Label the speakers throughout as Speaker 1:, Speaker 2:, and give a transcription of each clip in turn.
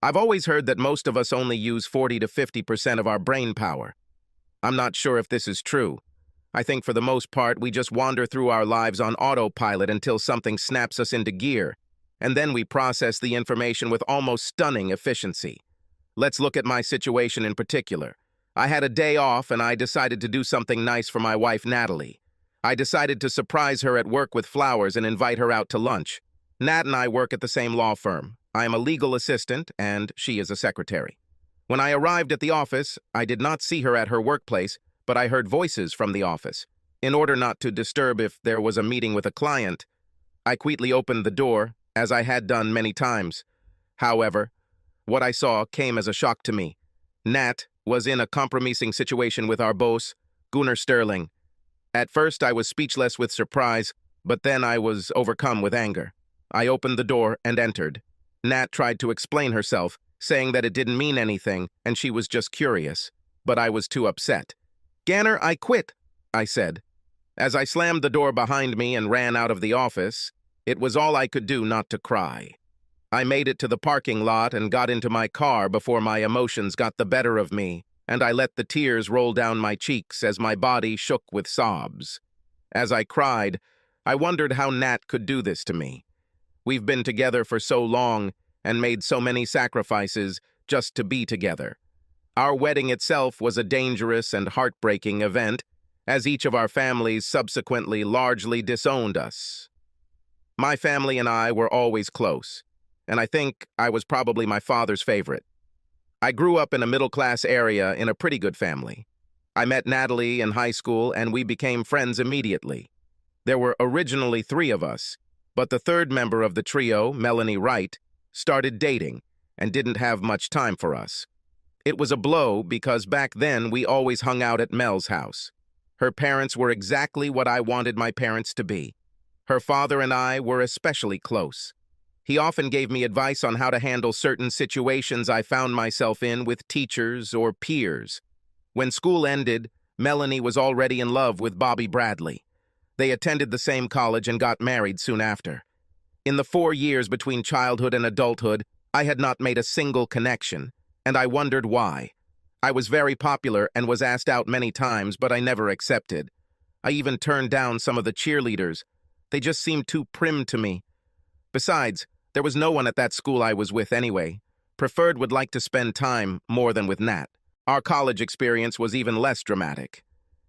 Speaker 1: I've always heard that most of us only use 40 to 50% of our brain power. I'm not sure if this is true. I think for the most part, we just wander through our lives on autopilot until something snaps us into gear, and then we process the information with almost stunning efficiency. Let's look at my situation in particular. I had a day off and I decided to do something nice for my wife, Natalie. I decided to surprise her at work with flowers and invite her out to lunch. Nat and I work at the same law firm. I am a legal assistant and she is a secretary. When I arrived at the office, I did not see her at her workplace, but I heard voices from the office. In order not to disturb if there was a meeting with a client, I quietly opened the door, as I had done many times. However, what I saw came as a shock to me. Nat was in a compromising situation with our boss, Gunnar Sterling. At first, I was speechless with surprise, but then I was overcome with anger. I opened the door and entered. Nat tried to explain herself, saying that it didn't mean anything and she was just curious. But I was too upset. "Ganner, I quit," I said. As I slammed the door behind me and ran out of the office, it was all I could do not to cry. I made it to the parking lot and got into my car before my emotions got the better of me, and I let the tears roll down my cheeks as my body shook with sobs. As I cried, I wondered how Nat could do this to me. We've been together for so long and made so many sacrifices just to be together. Our wedding itself was a dangerous and heartbreaking event, as each of our families subsequently largely disowned us. My family and I were always close, and I think I was probably my father's favorite. I grew up in a middle-class area in a pretty good family. I met Natalie in high school and we became friends immediately. There were originally 3 of us, but the third member of the trio, Melanie Wright, started dating and didn't have much time for us. It was a blow because back then we always hung out at Mel's house. Her parents were exactly what I wanted my parents to be. Her father and I were especially close. He often gave me advice on how to handle certain situations I found myself in with teachers or peers. When school ended, Melanie was already in love with Bobby Bradley. They attended the same college and got married soon after. In the 4 years between childhood and adulthood, I had not made a single connection, and I wondered why. I was very popular and was asked out many times, but I never accepted. I even turned down some of the cheerleaders. They just seemed too prim to me. Besides, there was no one at that school I was with anyway. Preferred would like to spend time more than with Nat. Our college experience was even less dramatic.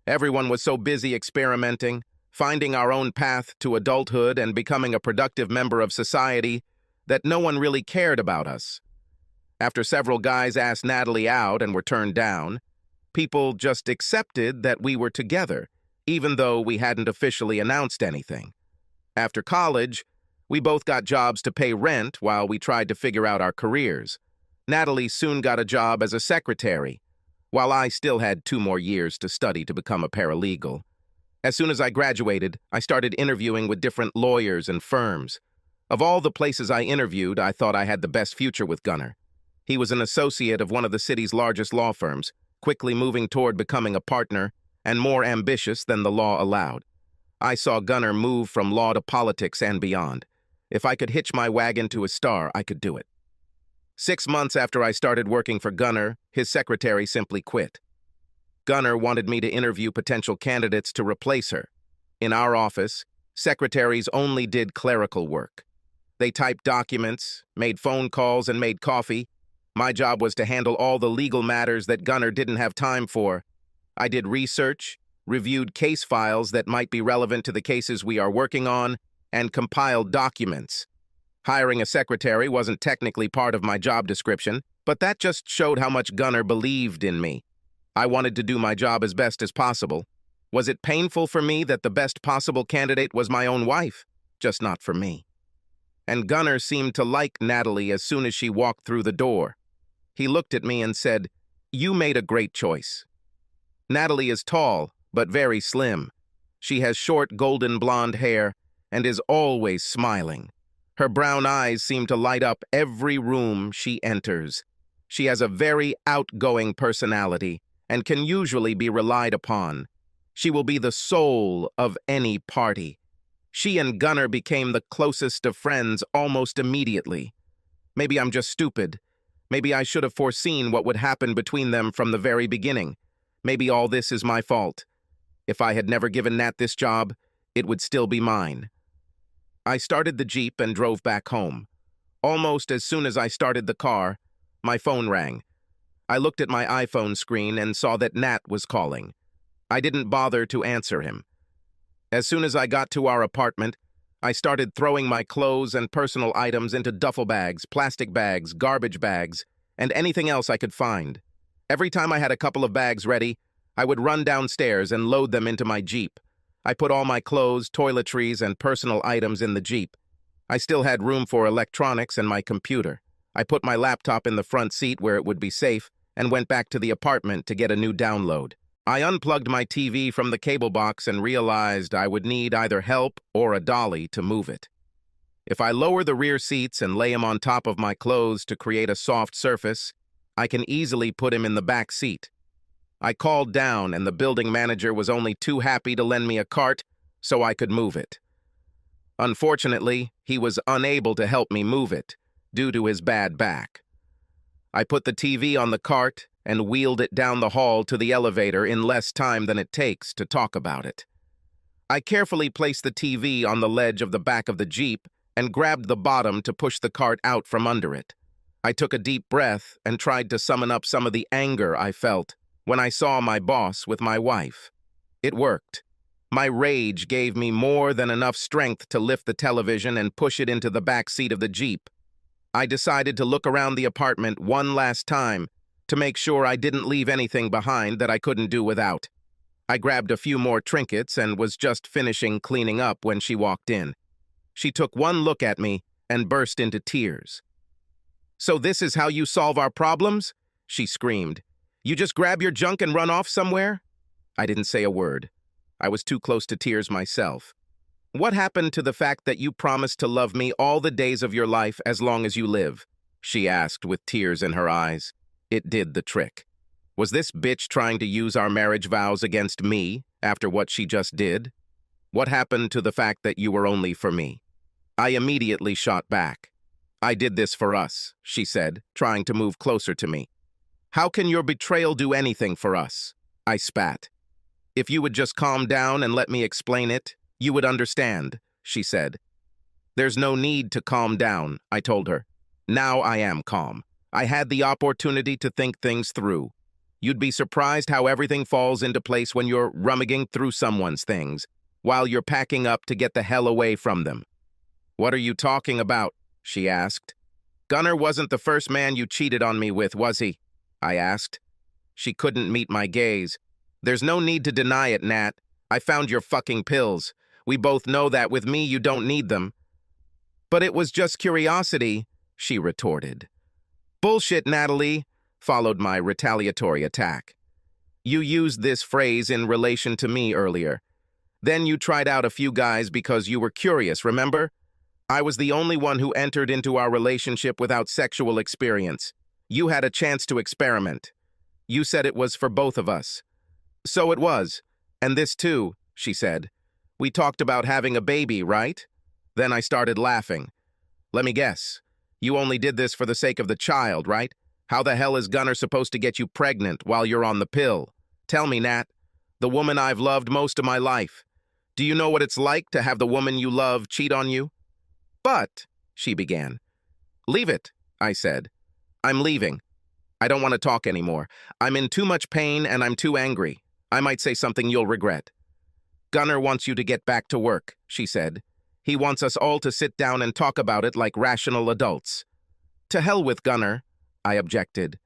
Speaker 1: Everyone was so busy experimenting, finding our own path to adulthood and becoming a productive member of society, that no one really cared about us. After several guys asked Natalie out and were turned down, people just accepted that we were together, even though we hadn't officially announced anything. After college, we both got jobs to pay rent while we tried to figure out our careers. Natalie soon got a job as a secretary, while I still had 2 more years to study to become a paralegal. As soon as I graduated, I started interviewing with different lawyers and firms. Of all the places I interviewed, I thought I had the best future with Gunnar. He was an associate of one of the city's largest law firms, quickly moving toward becoming a partner and more ambitious than the law allowed. I saw Gunnar move from law to politics and beyond. If I could hitch my wagon to a star, I could do it. 6 months after I started working for Gunnar, his secretary simply quit. Gunnar wanted me to interview potential candidates to replace her. In our office, secretaries only did clerical work. They typed documents, made phone calls, and made coffee. My job was to handle all the legal matters that Gunnar didn't have time for. I did research, reviewed case files that might be relevant to the cases we are working on, and compiled documents. Hiring a secretary wasn't technically part of my job description, but that just showed how much Gunnar believed in me. I wanted to do my job as best as possible. Was it painful for me that the best possible candidate was my own wife? Just not for me. And Gunnar seemed to like Natalie as soon as she walked through the door. He looked at me and said, "You made a great choice." Natalie is tall, but very slim. She has short golden blonde hair and is always smiling. Her brown eyes seem to light up every room she enters. She has a very outgoing personality and can usually be relied upon. She will be the soul of any party. She and Gunnar became the closest of friends almost immediately. Maybe I'm just stupid. Maybe I should have foreseen what would happen between them from the very beginning. Maybe all this is my fault. If I had never given Nat this job, it would still be mine. I started the Jeep and drove back home. Almost as soon as I started the car, my phone rang. I looked at my iPhone screen and saw that Nat was calling. I didn't bother to answer him. As soon as I got to our apartment, I started throwing my clothes and personal items into duffel bags, plastic bags, garbage bags, and anything else I could find. Every time I had a couple of bags ready, I would run downstairs and load them into my Jeep. I put all my clothes, toiletries, and personal items in the Jeep. I still had room for electronics and my computer. I put my laptop in the front seat where it would be safe and went back to the apartment to get a new download. I unplugged my TV from the cable box and realized I would need either help or a dolly to move it. If I lower the rear seats and lay him on top of my clothes to create a soft surface, I can easily put him in the back seat. I called down and the building manager was only too happy to lend me a cart so I could move it. Unfortunately, he was unable to help me move it due to his bad back. I put the TV on the cart and wheeled it down the hall to the elevator in less time than it takes to talk about it. I carefully placed the TV on the ledge of the back of the Jeep and grabbed the bottom to push the cart out from under it. I took a deep breath and tried to summon up some of the anger I felt when I saw my boss with my wife. It worked. My rage gave me more than enough strength to lift the television and push it into the back seat of the Jeep. I decided to look around the apartment one last time to make sure I didn't leave anything behind that I couldn't do without. I grabbed a few more trinkets and was just finishing cleaning up when she walked in. She took one look at me and burst into tears. "So this is how you solve our problems?" she screamed. "You just grab your junk and run off somewhere?" I didn't say a word. I was too close to tears myself. "What happened to the fact that you promised to love me all the days of your life as long as you live?" she asked with tears in her eyes. It did the trick. Was this bitch trying to use our marriage vows against me after what she just did? What happened to the fact that you were only for me? I immediately shot back. "I did this for us," she said, trying to move closer to me. "How can your betrayal do anything for us?" I spat. "If you would just calm down and let me explain it, you would understand," she said. "There's no need to calm down," I told her. Now I am calm. I had the opportunity to think things through. You'd be surprised how everything falls into place when you're rummaging through someone's things, while you're packing up to get the hell away from them. "What are you talking about?" she asked. "Gunnar wasn't the first man you cheated on me with, was he?" I asked. She couldn't meet my gaze. "There's no need to deny it, Nat. I found your fucking pills. We both know that with me you don't need them." "But it was just curiosity," she retorted. "Bullshit, Natalie," followed my retaliatory attack. "You used this phrase in relation to me earlier. Then you tried out a few guys because you were curious, remember? I was the only one who entered into our relationship without sexual experience. You had a chance to experiment. You said it was for both of us." "So it was. And this too," she said. "We talked about having a baby, right?" Then I started laughing. "Let me guess. You only did this for the sake of the child, right? How the hell is Gunnar supposed to get you pregnant while you're on the pill? Tell me, Nat, the woman I've loved most of my life. Do you know what it's like to have the woman you love cheat on you?" "But," she began. "Leave it," I said. "I'm leaving. I don't want to talk anymore. I'm in too much pain and I'm too angry. I might say something you'll regret." "Gunnar wants you to get back to work," she said. "He wants us all to sit down and talk about it like rational adults." "To hell with Gunnar," I objected.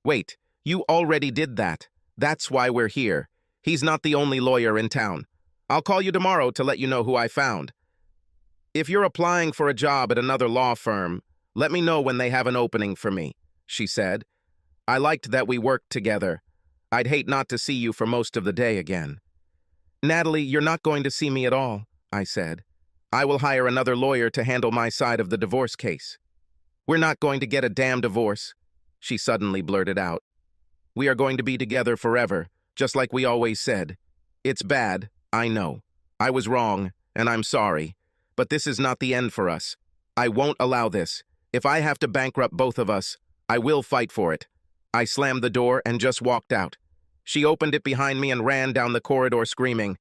Speaker 1: "Wait, you already did that. That's why we're here. He's not the only lawyer in town. I'll call you tomorrow to let you know who I found. If you're applying for a job at another law firm, let me know when they have an opening for me," she said. "I liked that we worked together. I'd hate not to see you for most of the day again." "Natalie, you're not going to see me at all," I said. "I will hire another lawyer to handle my side of the divorce case." "We're not going to get a damn divorce," she suddenly blurted out. "We are going to be together forever, just like we always said. It's bad, I know. I was wrong, and I'm sorry. But this is not the end for us. I won't allow this. If I have to bankrupt both of us, I will fight for it. I slammed the door and just walked out. She opened it behind me and ran down the corridor screaming,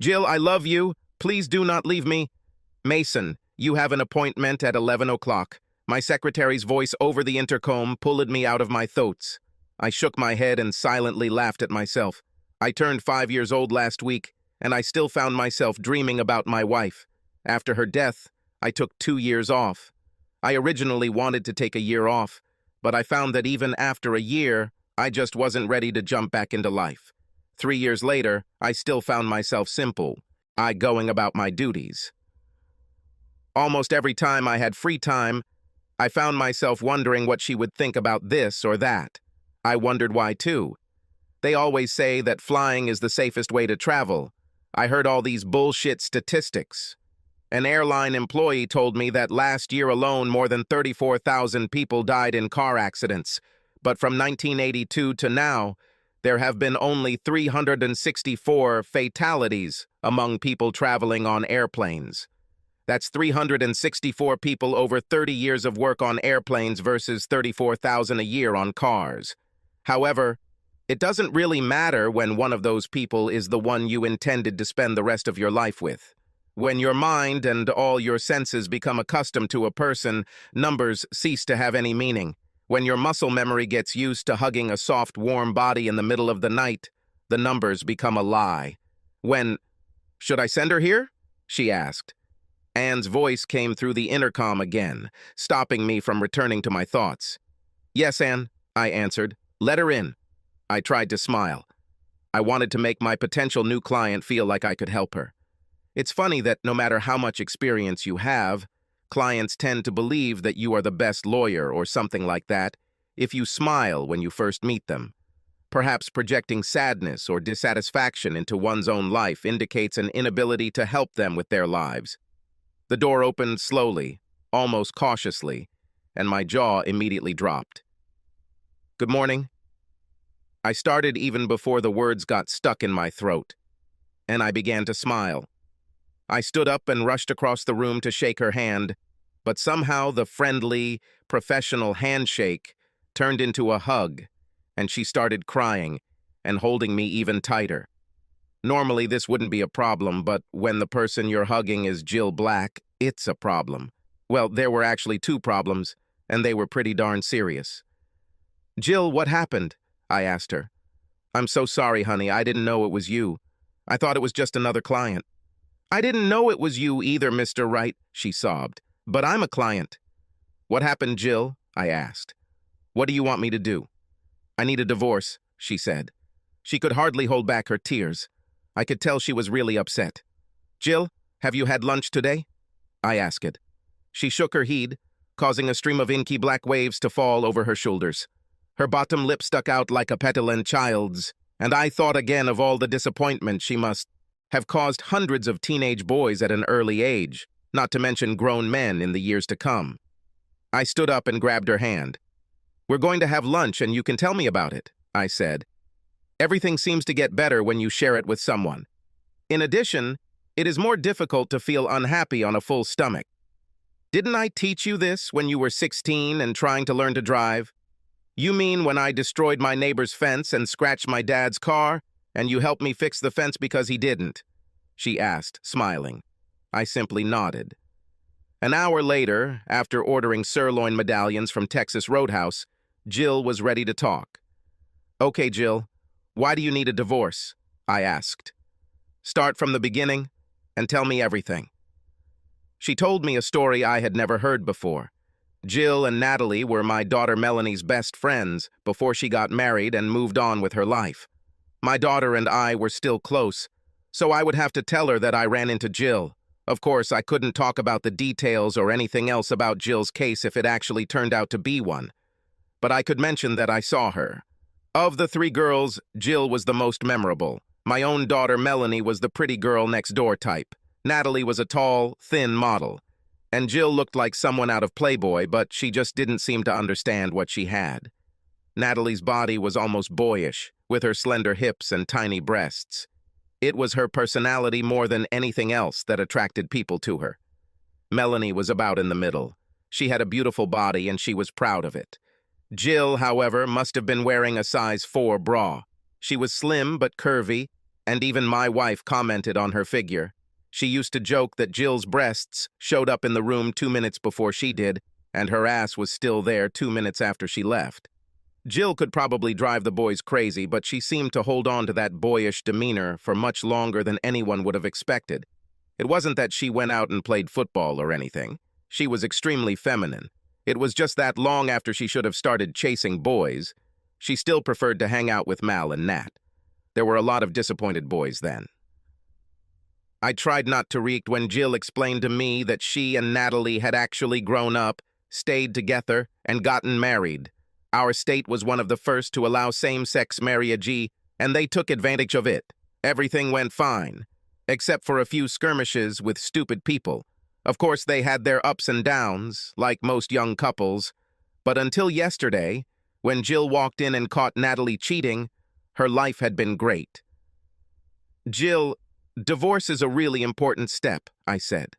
Speaker 1: "Jill, I love you. Please do not leave me." "Mason, you have an appointment at 11 o'clock. My secretary's voice over the intercom pulled me out of my thoughts. I shook my head and silently laughed at myself. I turned 5 years old last week, and I still found myself dreaming about my wife. After her death, I took 2 years off. I originally wanted to take a year off, but I found that even after a year, I just wasn't ready to jump back into life. 3 years later, I still found myself simple, going about my duties. Almost every time I had free time, I found myself wondering what she would think about this or that. I wondered why too. They always say that flying is the safest way to travel. I heard all these bullshit statistics. An airline employee told me that last year alone more than 34,000 people died in car accidents. But from 1982 to now, there have been only 364 fatalities among people traveling on airplanes. That's 364 people over 30 years of work on airplanes versus 34,000 a year on cars. However, it doesn't really matter when one of those people is the one you intended to spend the rest of your life with. When your mind and all your senses become accustomed to a person, numbers cease to have any meaning. When your muscle memory gets used to hugging a soft, warm body in the middle of the night, the numbers become a lie. "Should I send her here?" she asked. Anne's voice came through the intercom again, stopping me from returning to my thoughts. "Yes, Anne," I answered. "Let her in." I tried to smile. I wanted to make my potential new client feel like I could help her. It's funny that no matter how much experience you have, clients tend to believe that you are the best lawyer or something like that if you smile when you first meet them. Perhaps projecting sadness or dissatisfaction into one's own life indicates an inability to help them with their lives. The door opened slowly, almost cautiously, and my jaw immediately dropped. "Good morning." I started even before the words got stuck in my throat, and I began to smile. I stood up and rushed across the room to shake her hand, but somehow the friendly, professional handshake turned into a hug, and she started crying and holding me even tighter. Normally, this wouldn't be a problem, but when the person you're hugging is Jill Black, it's a problem. Well, there were actually 2 problems, and they were pretty darn serious. "Jill, what happened?" I asked her. "I'm so sorry, honey. I didn't know it was you. I thought it was just another client." "I didn't know it was you either, Mr. Wright," she sobbed. "But I'm a client." "What happened, Jill?" I asked. "What do you want me to do?" "I need a divorce," she said. She could hardly hold back her tears. I could tell she was really upset. "Jill, have you had lunch today?" I asked. She shook her head, causing a stream of inky black waves to fall over her shoulders. Her bottom lip stuck out like a petulant child's, and I thought again of all the disappointment she must have caused hundreds of teenage boys at an early age, not to mention grown men in the years to come. I stood up and grabbed her hand. "We're going to have lunch and you can tell me about it," I said. "Everything seems to get better when you share it with someone. In addition, it is more difficult to feel unhappy on a full stomach. Didn't I teach you this when you were 16 and trying to learn to drive? You mean when I destroyed my neighbor's fence and scratched my dad's car, and you helped me fix the fence because he didn't?" she asked, smiling. I simply nodded. An hour later, after ordering sirloin medallions from Texas Roadhouse, Jill was ready to talk. "Okay, Jill, why do you need a divorce?" I asked. "Start from the beginning and tell me everything." She told me a story I had never heard before. Jill and Natalie were my daughter Melanie's best friends before she got married and moved on with her life. My daughter and I were still close, so I would have to tell her that I ran into Jill. Of course, I couldn't talk about the details or anything else about Jill's case if it actually turned out to be one. But I could mention that I saw her. Of the 3 girls, Jill was the most memorable. My own daughter Melanie was the pretty girl next door type. Natalie was a tall, thin model. And Jill looked like someone out of Playboy, but she just didn't seem to understand what she had. Natalie's body was almost boyish, with her slender hips and tiny breasts. It was her personality more than anything else that attracted people to her. Melanie was about in the middle. She had a beautiful body and she was proud of it. Jill, however, must have been wearing a size 4 bra. She was slim but curvy, and even my wife commented on her figure. She used to joke that Jill's breasts showed up in the room 2 minutes before she did, and her ass was still there 2 minutes after she left. Jill could probably drive the boys crazy, but she seemed to hold on to that boyish demeanor for much longer than anyone would have expected. It wasn't that she went out and played football or anything. She was extremely feminine. It was just that long after she should have started chasing boys, she still preferred to hang out with Mal and Nat. There were a lot of disappointed boys then. I tried not to react when Jill explained to me that she and Natalie had actually grown up, stayed together, and gotten married. Our state was one of the first to allow same-sex marriage, and they took advantage of it. Everything went fine, except for a few skirmishes with stupid people. Of course, they had their ups and downs, like most young couples, but until yesterday, when Jill walked in and caught Natalie cheating, her life had been great. Jill, divorce is a really important step, I said.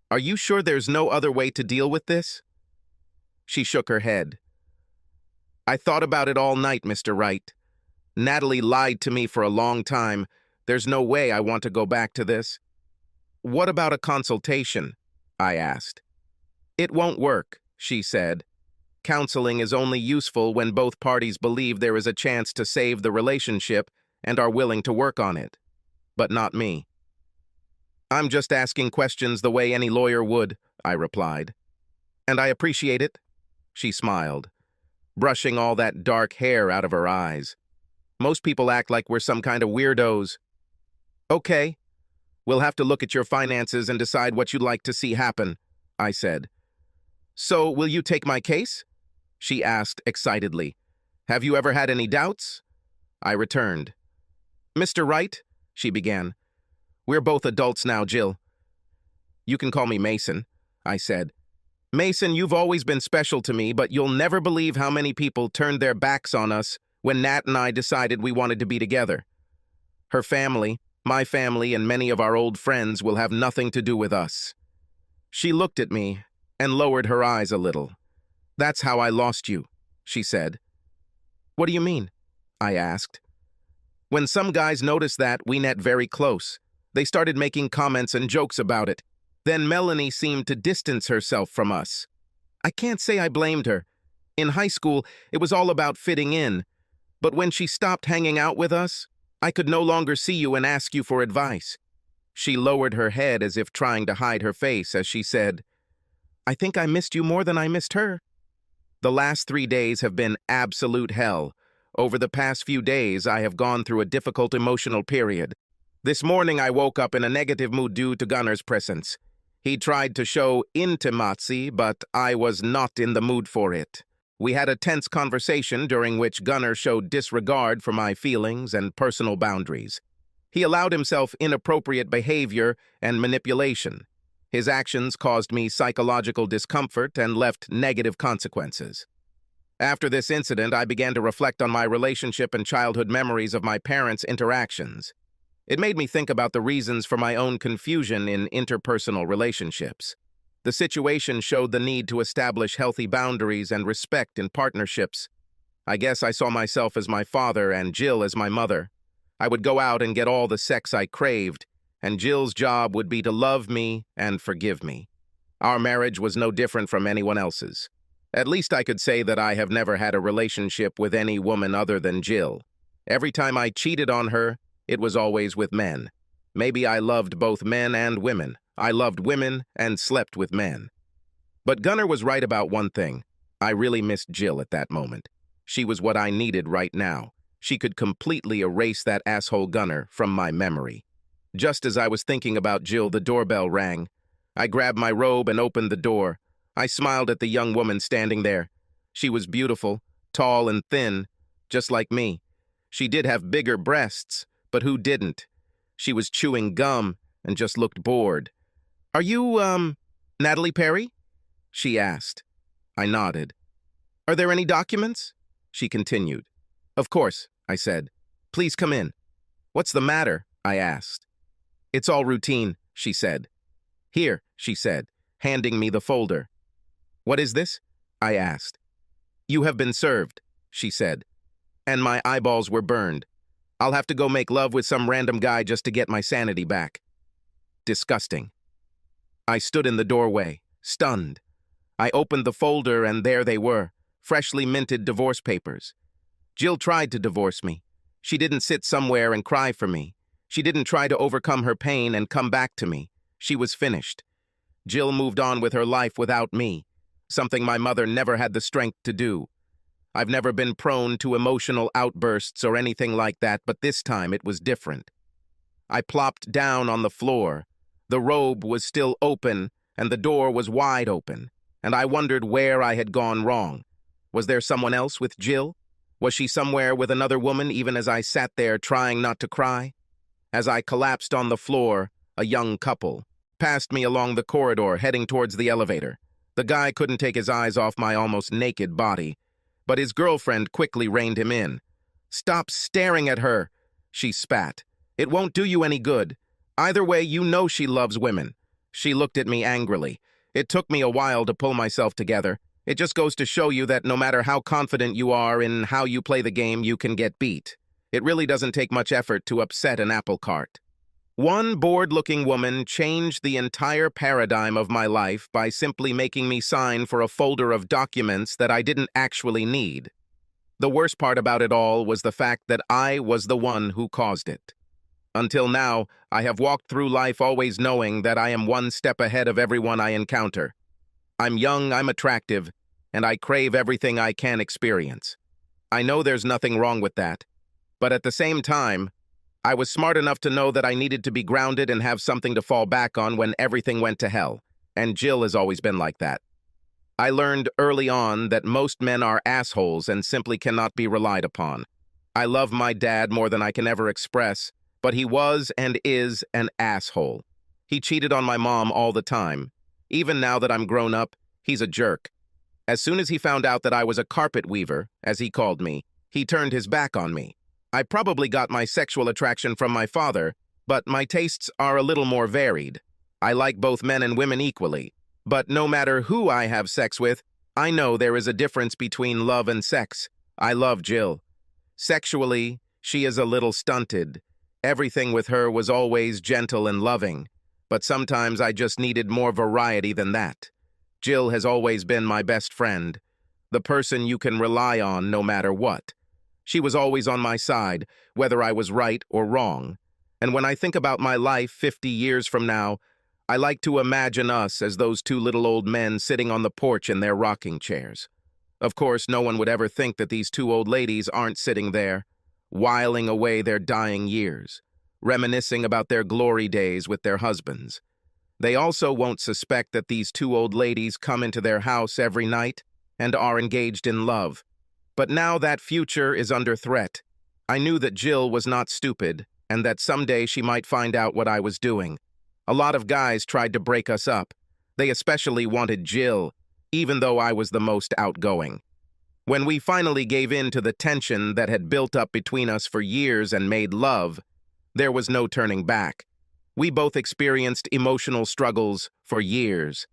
Speaker 1: Are you sure there's no other way to deal with this? She shook her head. I thought about it all night, Mr. Wright. Natalie lied to me for a long time. There's no way I want to go back to this. What about a consultation? I asked. It won't work, she said. Counseling is only useful when both parties believe there is a chance to save the relationship and are willing to work on it. But not me. I'm just asking questions the way any lawyer would, I replied. And I appreciate it, she smiled, brushing all that dark hair out of her eyes. Most people act like we're some kind of weirdos. Okay, we'll have to look at your finances and decide what you'd like to see happen, I said. So, will you take my case? She asked excitedly. Have you ever had any doubts? I returned. Mr. Wright, she began. We're both adults now, Jill. You can call me Mason, I said. Mason, you've always been special to me, but you'll never believe how many people turned their backs on us when Nat and I decided we wanted to be together. Her family, my family, and many of our old friends will have nothing to do with us. She looked at me and lowered her eyes a little. That's how I lost you, she said. What do you mean? I asked. When some guys noticed that, we net very close. They started making comments and jokes about it. Then Melanie seemed to distance herself from us. I can't say I blamed her. In high school, it was all about fitting in. But when she stopped hanging out with us, I could no longer see you and ask you for advice. She lowered her head as if trying to hide her face as she said, I think I missed you more than I missed her. The last 3 days have been absolute hell. Over the past few days, I have gone through a difficult emotional period. This morning, I woke up in a negative mood due to Gunnar's presence. He tried to show intimacy, but I was not in the mood for it. We had a tense conversation during which Gunnar showed disregard for my feelings and personal boundaries. He allowed himself inappropriate behavior and manipulation. His actions caused me psychological discomfort and left negative consequences. After this incident, I began to reflect on my relationship and childhood memories of my parents' interactions. It made me think about the reasons for my own confusion in interpersonal relationships. The situation showed the need to establish healthy boundaries and respect in partnerships. I guess I saw myself as my father and Jill as my mother. I would go out and get all the sex I craved, and Jill's job would be to love me and forgive me. Our marriage was no different from anyone else's. At least I could say that I have never had a relationship with any woman other than Jill. Every time I cheated on her, it was always with men. Maybe I loved both men and women. I loved women and slept with men. But Gunnar was right about one thing. I really missed Jill at that moment. She was what I needed right now. She could completely erase that asshole Gunnar from my memory. Just as I was thinking about Jill, the doorbell rang. I grabbed my robe and opened the door. I smiled at the young woman standing there. She was beautiful, tall and thin, just like me. She did have bigger breasts, but who didn't? She was chewing gum and just looked bored. Are you, Natalie Perry? She asked. I nodded. Are there any documents? She continued. Of course, I said. Please come in. What's the matter? I asked. It's all routine, she said. Here, she said, handing me the folder. What is this? I asked. "You have been served," she said, and my eyeballs were burned. "I'll have to go make love with some random guy just to get my sanity back." Disgusting. I stood in the doorway, stunned. I opened the folder and there they were, freshly minted divorce papers. Jill tried to divorce me. She didn't sit somewhere and cry for me. She didn't try to overcome her pain and come back to me. She was finished. Jill moved on with her life without me, something my mother never had the strength to do. I've never been prone to emotional outbursts or anything like that, but this time it was different. I plopped down on the floor. The robe was still open, and the door was wide open, and I wondered where I had gone wrong. Was there someone else with Jill? Was she somewhere with another woman even as I sat there trying not to cry? As I collapsed on the floor, a young couple passed me along the corridor heading towards the elevator. The guy couldn't take his eyes off my almost naked body, but his girlfriend quickly reined him in. "Stop staring at her," she spat. "It won't do you any good. Either way, you know she loves women." She looked at me angrily. It took me a while to pull myself together. It just goes to show you that no matter how confident you are in how you play the game, you can get beat. It really doesn't take much effort to upset an apple cart. One bored-looking woman changed the entire paradigm of my life by simply making me sign for a folder of documents that I didn't actually need. The worst part about it all was the fact that I was the one who caused it. Until now, I have walked through life always knowing that I am one step ahead of everyone I encounter. I'm young, I'm attractive, and I crave everything I can experience. I know there's nothing wrong with that, but at the same time, I was smart enough to know that I needed to be grounded and have something to fall back on when everything went to hell, and Jill has always been like that. I learned early on that most men are assholes and simply cannot be relied upon. I love my dad more than I can ever express, but he was and is an asshole. He cheated on my mom all the time. Even now that I'm grown up, he's a jerk. As soon as he found out that I was a carpet weaver, as he called me, he turned his back on me. I probably got my sexual attraction from my father, but my tastes are a little more varied. I like both men and women equally, but no matter who I have sex with, I know there is a difference between love and sex. I love Jill. Sexually, she is a little stunted. Everything with her was always gentle and loving, but sometimes I just needed more variety than that. Jill has always been my best friend, the person you can rely on no matter what. She was always on my side, whether I was right or wrong. And when I think about my life 50 years from now, I like to imagine us as those two little old men sitting on the porch in their rocking chairs. Of course, no one would ever think that these two old ladies aren't sitting there, whiling away their dying years, reminiscing about their glory days with their husbands. They also won't suspect that these two old ladies come into their house every night and are engaged in love. But now that future is under threat. I knew that Jill was not stupid and that someday she might find out what I was doing. A lot of guys tried to break us up. They especially wanted Jill, even though I was the most outgoing. When we finally gave in to the tension that had built up between us for years and made love, there was no turning back. We both experienced emotional struggles for years.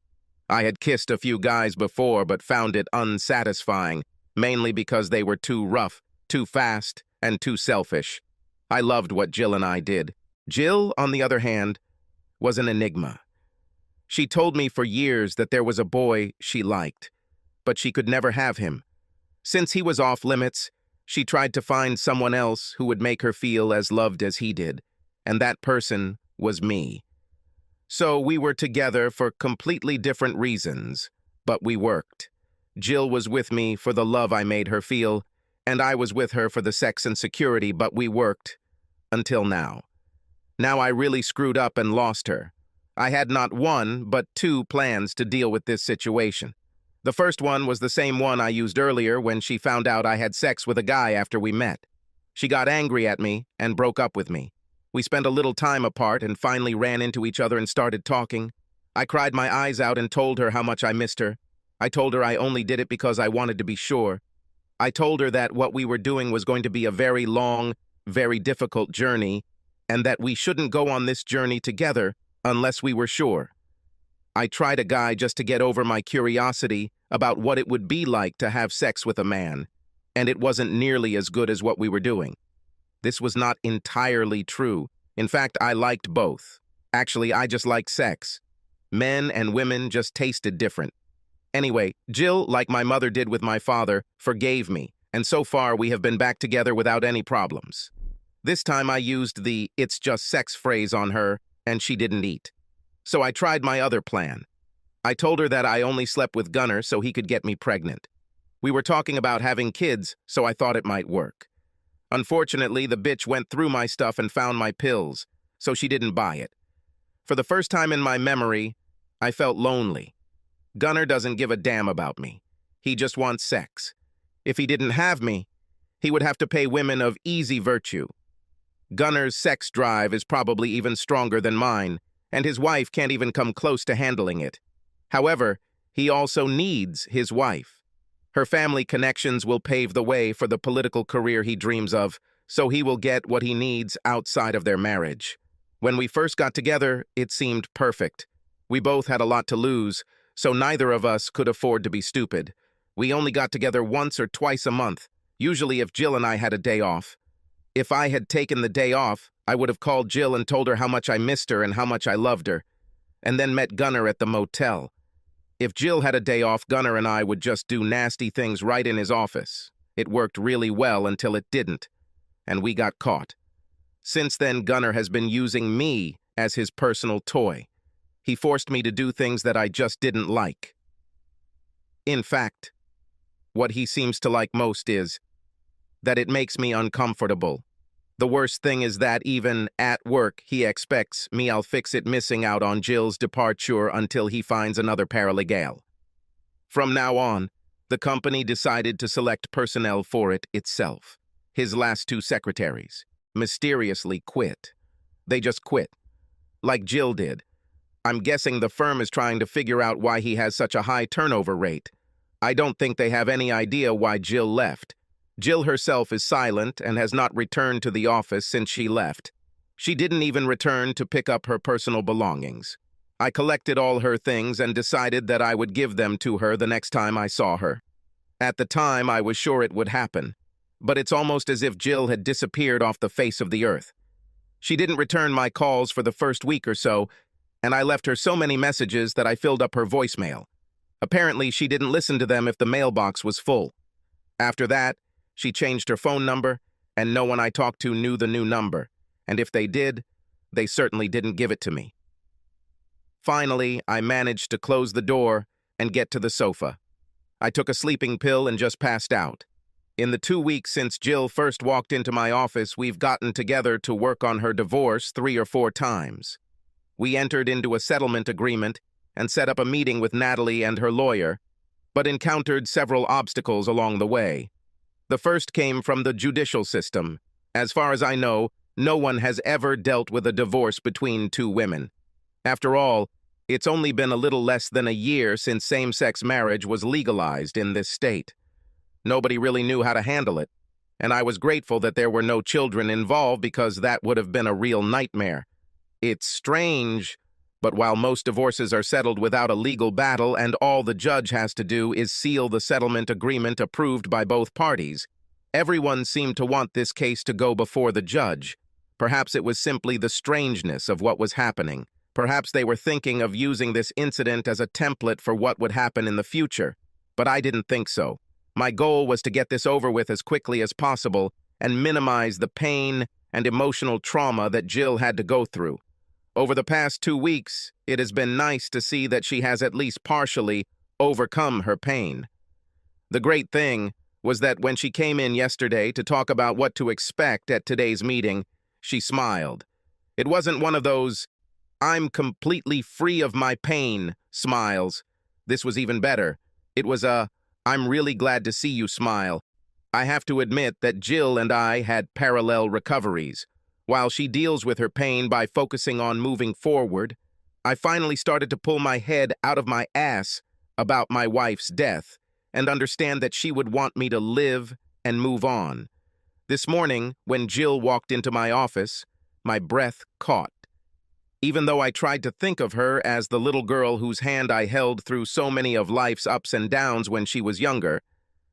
Speaker 1: I had kissed a few guys before but found it unsatisfying, mainly because they were too rough, too fast, and too selfish. I loved what Jill and I did. Jill, on the other hand, was an enigma. She told me for years that there was a boy she liked, but she could never have him. Since he was off limits, she tried to find someone else who would make her feel as loved as he did, and that person was me. So we were together for completely different reasons, but we worked. Jill was with me for the love I made her feel, and I was with her for the sex and security, but we worked until now. Now I really screwed up and lost her. I had not one, but two plans to deal with this situation. The first one was the same one I used earlier when she found out I had sex with a guy after we met. She got angry at me and broke up with me. We spent a little time apart and finally ran into each other and started talking. I cried my eyes out and told her how much I missed her. I told her I only did it because I wanted to be sure. I told her that what we were doing was going to be a very long, very difficult journey, and that we shouldn't go on this journey together unless we were sure. I tried a guy just to get over my curiosity about what it would be like to have sex with a man, and it wasn't nearly as good as what we were doing. This was not entirely true. In fact, I liked both. Actually, I just liked sex. Men and women just tasted different. Anyway, Jill, like my mother did with my father, forgave me, and so far we have been back together without any problems. This time I used the "it's just sex" phrase on her, and she didn't eat. So I tried my other plan. I told her that I only slept with Gunnar so he could get me pregnant. We were talking about having kids, so I thought it might work. Unfortunately, the bitch went through my stuff and found my pills, so she didn't buy it. For the first time in my memory, I felt lonely. Gunnar doesn't give a damn about me. He just wants sex. If he didn't have me, he would have to pay women of easy virtue. Gunnar's sex drive is probably even stronger than mine, and his wife can't even come close to handling it. However, he also needs his wife. Her family connections will pave the way for the political career he dreams of, so he will get what he needs outside of their marriage. When we first got together, it seemed perfect. We both had a lot to lose, so neither of us could afford to be stupid. We only got together once or twice a month, usually if Jill and I had a day off. If I had taken the day off, I would have called Jill and told her how much I missed her and how much I loved her, and then met Gunnar at the motel. If Jill had a day off, Gunnar and I would just do nasty things right in his office. It worked really well until it didn't, and we got caught. Since then, Gunnar has been using me as his personal toy. He forced me to do things that I just didn't like. In fact, what he seems to like most is that it makes me uncomfortable. The worst thing is that even at work, he expects me I'll fix it missing out on Jill's departure until he finds another paralegal. From now on, the company decided to select personnel for it itself. His last two secretaries mysteriously quit. They just quit, like Jill did. I'm guessing the firm is trying to figure out why he has such a high turnover rate. I don't think they have any idea why Jill left. Jill herself is silent and has not returned to the office since she left. She didn't even return to pick up her personal belongings. I collected all her things and decided that I would give them to her the next time I saw her. At the time, I was sure it would happen, but it's almost as if Jill had disappeared off the face of the earth. She didn't return my calls for the first week or so, and I left her so many messages that I filled up her voicemail. Apparently, she didn't listen to them if the mailbox was full. After that, she changed her phone number, and no one I talked to knew the new number, and if they did, they certainly didn't give it to me. Finally, I managed to close the door and get to the sofa. I took a sleeping pill and just passed out. In the 2 weeks since Jill first walked into my office, we've gotten together to work on her divorce 3 or 4 times. We entered into a settlement agreement and set up a meeting with Natalie and her lawyer, but encountered several obstacles along the way. The first came from the judicial system. As far as I know, no one has ever dealt with a divorce between 2 women. After all, it's only been a little less than a year since same-sex marriage was legalized in this state. Nobody really knew how to handle it, and I was grateful that there were no children involved because that would have been a real nightmare. It's strange, but while most divorces are settled without a legal battle and all the judge has to do is seal the settlement agreement approved by both parties, everyone seemed to want this case to go before the judge. Perhaps it was simply the strangeness of what was happening. Perhaps they were thinking of using this incident as a template for what would happen in the future. But I didn't think so. My goal was to get this over with as quickly as possible and minimize the pain and emotional trauma that Jill had to go through. Over the past 2 weeks, it has been nice to see that she has at least partially overcome her pain. The great thing was that when she came in yesterday to talk about what to expect at today's meeting, she smiled. It wasn't one of those, "I'm completely free of my pain" smiles. This was even better. It was a, "I'm really glad to see you" smile. I have to admit that Jill and I had parallel recoveries. While she deals with her pain by focusing on moving forward, I finally started to pull my head out of my ass about my wife's death and understand that she would want me to live and move on. This morning, when Jill walked into my office, my breath caught. Even though I tried to think of her as the little girl whose hand I held through so many of life's ups and downs when she was younger,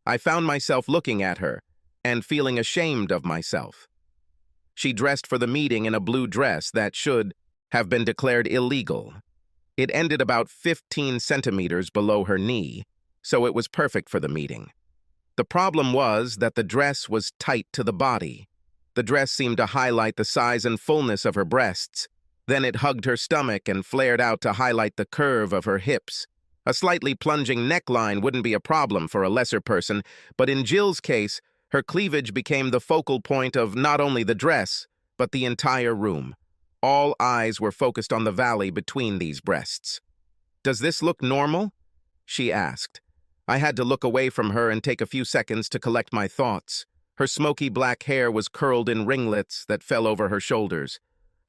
Speaker 1: I found myself looking at her and feeling ashamed of myself. She dressed for the meeting in a blue dress that should have been declared illegal. It ended about 15 centimeters below her knee, so it was perfect for the meeting. The problem was that the dress was tight to the body. The dress seemed to highlight the size and fullness of her breasts. Then it hugged her stomach and flared out to highlight the curve of her hips. A slightly plunging neckline wouldn't be a problem for a lesser person, but in Jill's case, her cleavage became the focal point of not only the dress, but the entire room. All eyes were focused on the valley between these breasts. "Does this look normal?" she asked. I had to look away from her and take a few seconds to collect my thoughts. Her smoky black hair was curled in ringlets that fell over her shoulders.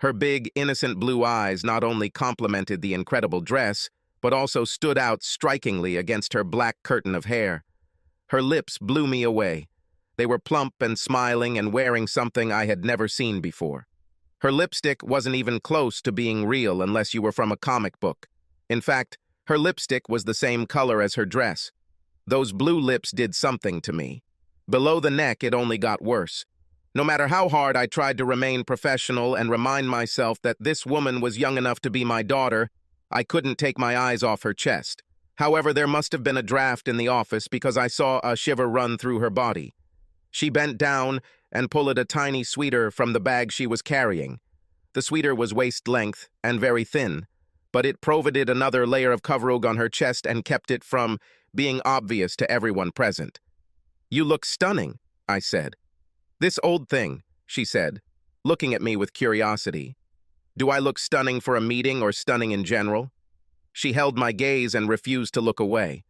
Speaker 1: Her big, innocent blue eyes not only complemented the incredible dress, but also stood out strikingly against her black curtain of hair. Her lips blew me away. They were plump and smiling and wearing something I had never seen before. Her lipstick wasn't even close to being real unless you were from a comic book. In fact, her lipstick was the same color as her dress. Those blue lips did something to me. Below the neck, it only got worse. No matter how hard I tried to remain professional and remind myself that this woman was young enough to be my daughter, I couldn't take my eyes off her chest. However, there must have been a draft in the office because I saw a shiver run through her body. She bent down and pulled a tiny sweater from the bag she was carrying. The sweater was waist-length and very thin, but it provided another layer of coverage on her chest and kept it from being obvious to everyone present. "You look stunning," I said. "This old thing," she said, looking at me with curiosity. "Do I look stunning for a meeting or stunning in general?" She held my gaze and refused to look away.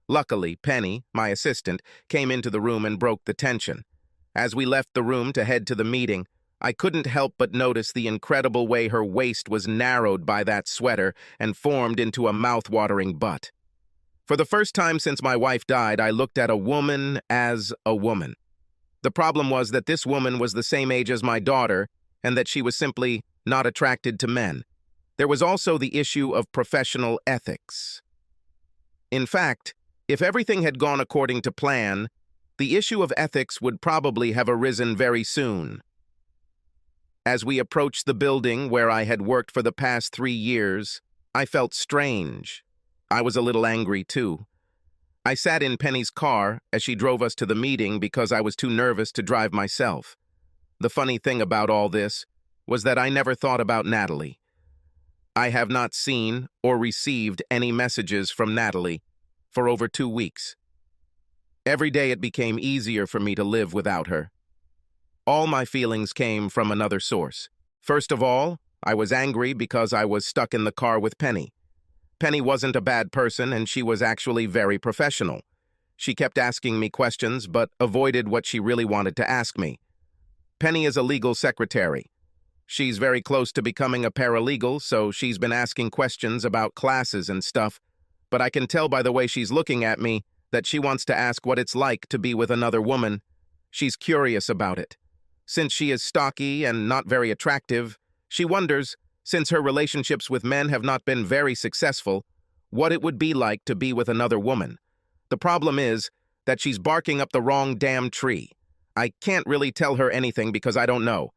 Speaker 1: Luckily, Penny, my assistant, came into the room and broke the tension. As we left the room to head to the meeting, I couldn't help but notice the incredible way her waist was narrowed by that sweater and formed into a mouth-watering butt. For the first time since my wife died, I looked at a woman as a woman. The problem was that this woman was the same age as my daughter, and that she was simply not attracted to men. There was also the issue of professional ethics. In fact, if everything had gone according to plan, the issue of ethics would probably have arisen very soon. As we approached the building where I had worked for the past 3 years, I felt strange. I was a little angry, too. I sat in Penny's car as she drove us to the meeting because I was too nervous to drive myself. The funny thing about all this was that I never thought about Natalie. I have not seen or received any messages from Natalie for over 2 weeks. Every day it became easier for me to live without her. All my feelings came from another source. First of all, I was angry because I was stuck in the car with Penny. Penny wasn't a bad person, and she was actually very professional. She kept asking me questions, but avoided what she really wanted to ask me. Penny is a legal secretary. She's very close to becoming a paralegal, so she's been asking questions about classes and stuff, but I can tell by the way she's looking at me that she wants to ask what it's like to be with another woman. She's curious about it. Since she is stocky and not very attractive, she wonders, since her relationships with men have not been very successful, what it would be like to be with another woman. The problem is that she's barking up the wrong damn tree. I can't really tell her anything because I don't know.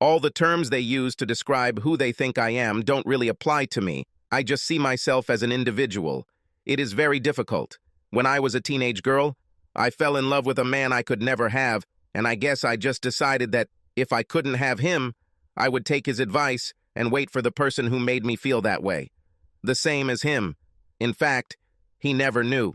Speaker 1: All the terms they use to describe who they think I am don't really apply to me. I just see myself as an individual. It is very difficult. When I was a teenage girl, I fell in love with a man I could never have, and I guess I just decided that if I couldn't have him, I would take his advice and wait for the person who made me feel that way. The same as him. In fact, he never knew.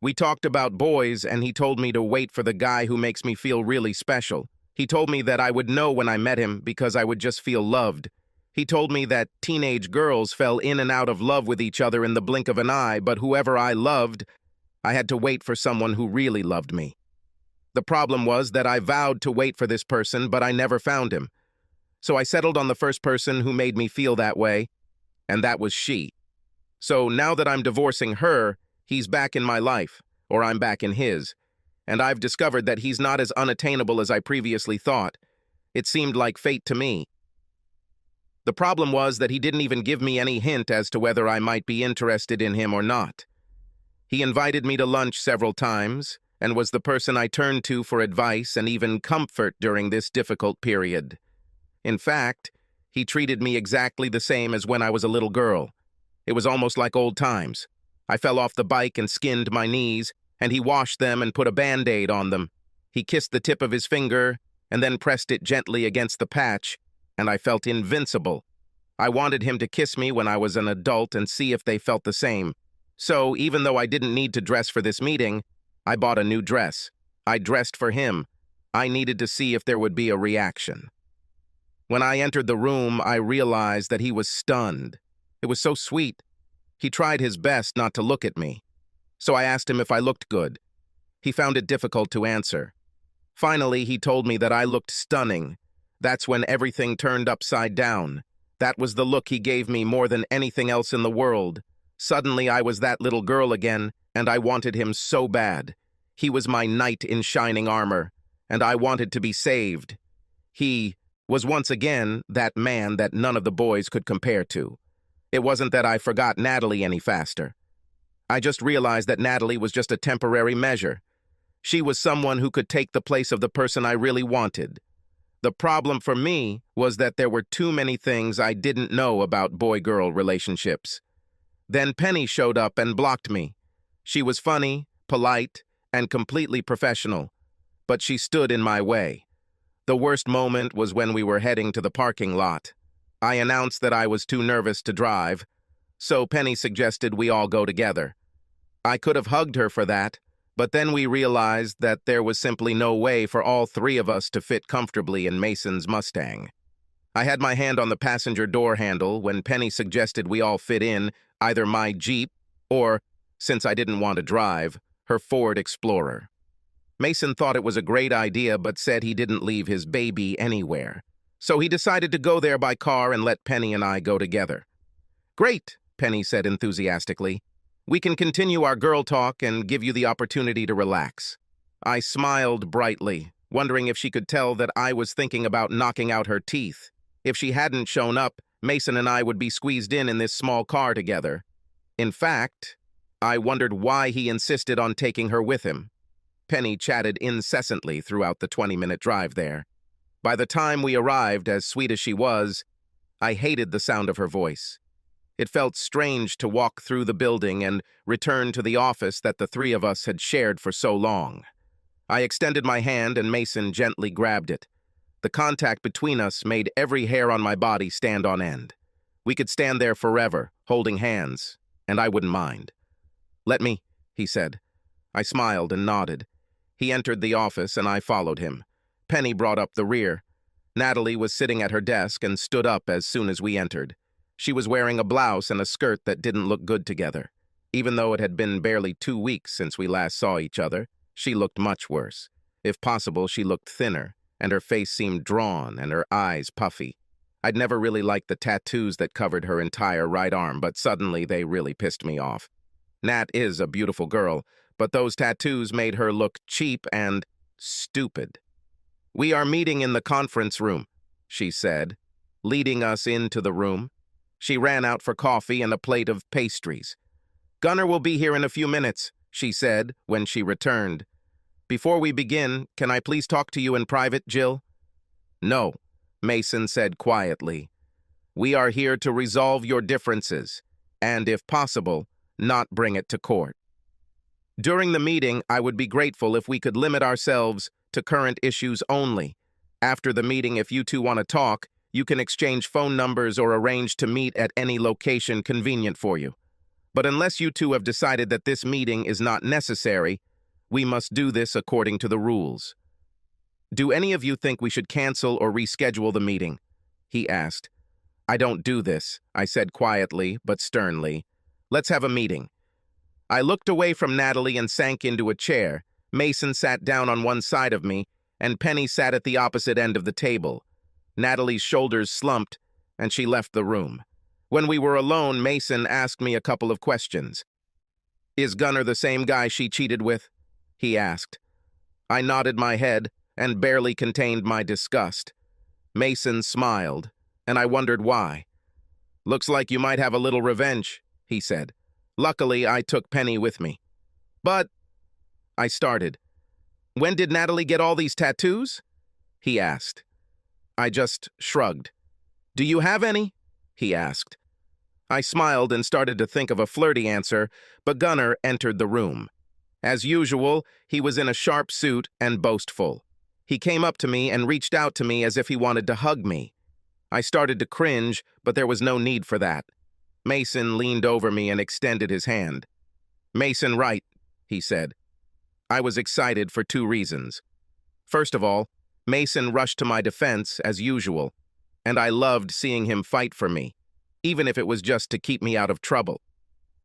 Speaker 1: We talked about boys, and he told me to wait for the guy who makes me feel really special. He told me that I would know when I met him because I would just feel loved. He told me that teenage girls fell in and out of love with each other in the blink of an eye, but whoever I loved, I had to wait for someone who really loved me. The problem was that I vowed to wait for this person, but I never found him. So I settled on the first person who made me feel that way, and that was she. So now that I'm divorcing her, he's back in my life, or I'm back in his, and I've discovered that he's not as unattainable as I previously thought. It seemed like fate to me. The problem was that he didn't even give me any hint as to whether I might be interested in him or not. He invited me to lunch several times, and was the person I turned to for advice and even comfort during this difficult period. In fact, he treated me exactly the same as when I was a little girl. It was almost like old times. I fell off the bike and skinned my knees, and he washed them and put a Band-Aid on them. He kissed the tip of his finger and then pressed it gently against the patch, and I felt invincible. I wanted him to kiss me when I was an adult and see if they felt the same. So, even though I didn't need to dress for this meeting, I bought a new dress. I dressed for him. I needed to see if there would be a reaction. When I entered the room, I realized that he was stunned. It was so sweet. He tried his best not to look at me. So I asked him if I looked good. He found it difficult to answer. Finally, he told me that I looked stunning. That's when everything turned upside down. That was the look he gave me more than anything else in the world. Suddenly, I was that little girl again, and I wanted him so bad. He was my knight in shining armor, and I wanted to be saved. He was once again that man that none of the boys could compare to. It wasn't that I forgot Natalie any faster. I just realized that Natalie was just a temporary measure. She was someone who could take the place of the person I really wanted. The problem for me was that there were too many things I didn't know about boy-girl relationships. Then Penny showed up and blocked me. She was funny, polite, and completely professional, but she stood in my way. The worst moment was when we were heading to the parking lot. I announced that I was too nervous to drive, so Penny suggested we all go together. I could have hugged her for that, but then we realized that there was simply no way for all three of us to fit comfortably in Mason's Mustang. I had my hand on the passenger door handle when Penny suggested we all fit in either my Jeep or, since I didn't want to drive, her Ford Explorer. Mason thought it was a great idea but said he didn't leave his baby anywhere. So he decided to go there by car and let Penny and I go together. "Great," Penny said enthusiastically. "We can continue our girl talk and give you the opportunity to relax." I smiled brightly, wondering if she could tell that I was thinking about knocking out her teeth. If she hadn't shown up, Mason and I would be squeezed in this small car together. In fact, I wondered why he insisted on taking her with him. Penny chatted incessantly throughout the 20-minute drive there. By the time we arrived, as sweet as she was, I hated the sound of her voice. It felt strange to walk through the building and return to the office that the three of us had shared for so long. I extended my hand and Mason gently grabbed it. The contact between us made every hair on my body stand on end. We could stand there forever, holding hands, and I wouldn't mind. "Let me," he said. I smiled and nodded. He entered the office and I followed him. Penny brought up the rear. Natalie was sitting at her desk and stood up as soon as we entered. She was wearing a blouse and a skirt that didn't look good together. Even though it had been barely 2 weeks since we last saw each other, she looked much worse. If possible, she looked thinner, and her face seemed drawn and her eyes puffy. I'd never really liked the tattoos that covered her entire right arm, but suddenly they really pissed me off. Nat is a beautiful girl, but those tattoos made her look cheap and stupid. "We are meeting in the conference room," she said, leading us into the room. She ran out for coffee and a plate of pastries. "Gunnar will be here in a few minutes," she said when she returned. "Before we begin, can I please talk to you in private, Jill?" "No," Mason said quietly. "We are here to resolve your differences, and if possible, not bring it to court. During the meeting, I would be grateful if we could limit ourselves to current issues only. After the meeting, if you two want to talk, you can exchange phone numbers or arrange to meet at any location convenient for you. But unless you two have decided that this meeting is not necessary, we must do this according to the rules." "Do any of you think we should cancel or reschedule the meeting?" he asked. "I don't do this," I said quietly but sternly. "Let's have a meeting." I looked away from Natalie and sank into a chair. Mason sat down on one side of me, and Penny sat at the opposite end of the table. Natalie's shoulders slumped, and she left the room. When we were alone, Mason asked me a couple of questions. "Is Gunnar the same guy she cheated with?" he asked. I nodded my head and barely contained my disgust. Mason smiled, and I wondered why. "Looks like you might have a little revenge," he said. Luckily, I took Penny with me. "But," I started. "When did Natalie get all these tattoos?" he asked. I just shrugged. "Do you have any?" he asked. I smiled and started to think of a flirty answer, but Gunnar entered the room. As usual, he was in a sharp suit and boastful. He came up to me and reached out to me as if he wanted to hug me. I started to cringe, but there was no need for that. Mason leaned over me and extended his hand. "Mason Wright," he said. I was excited for 2 reasons. First of all, Mason rushed to my defense, as usual, and I loved seeing him fight for me, even if it was just to keep me out of trouble.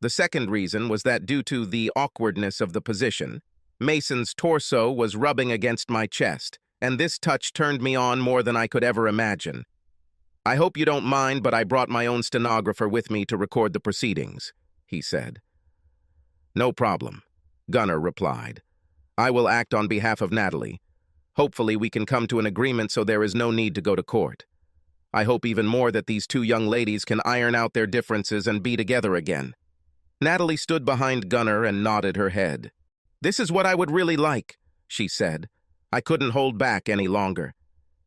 Speaker 1: The second reason was that due to the awkwardness of the position, Mason's torso was rubbing against my chest, and this touch turned me on more than I could ever imagine. "I hope you don't mind, but I brought my own stenographer with me to record the proceedings," he said. "No problem," Gunnar replied. "I will act on behalf of Natalie. Hopefully we can come to an agreement so there is no need to go to court. I hope even more that these 2 young ladies can iron out their differences and be together again." Natalie stood behind Gunnar and nodded her head. "This is what I would really like," she said. I couldn't hold back any longer.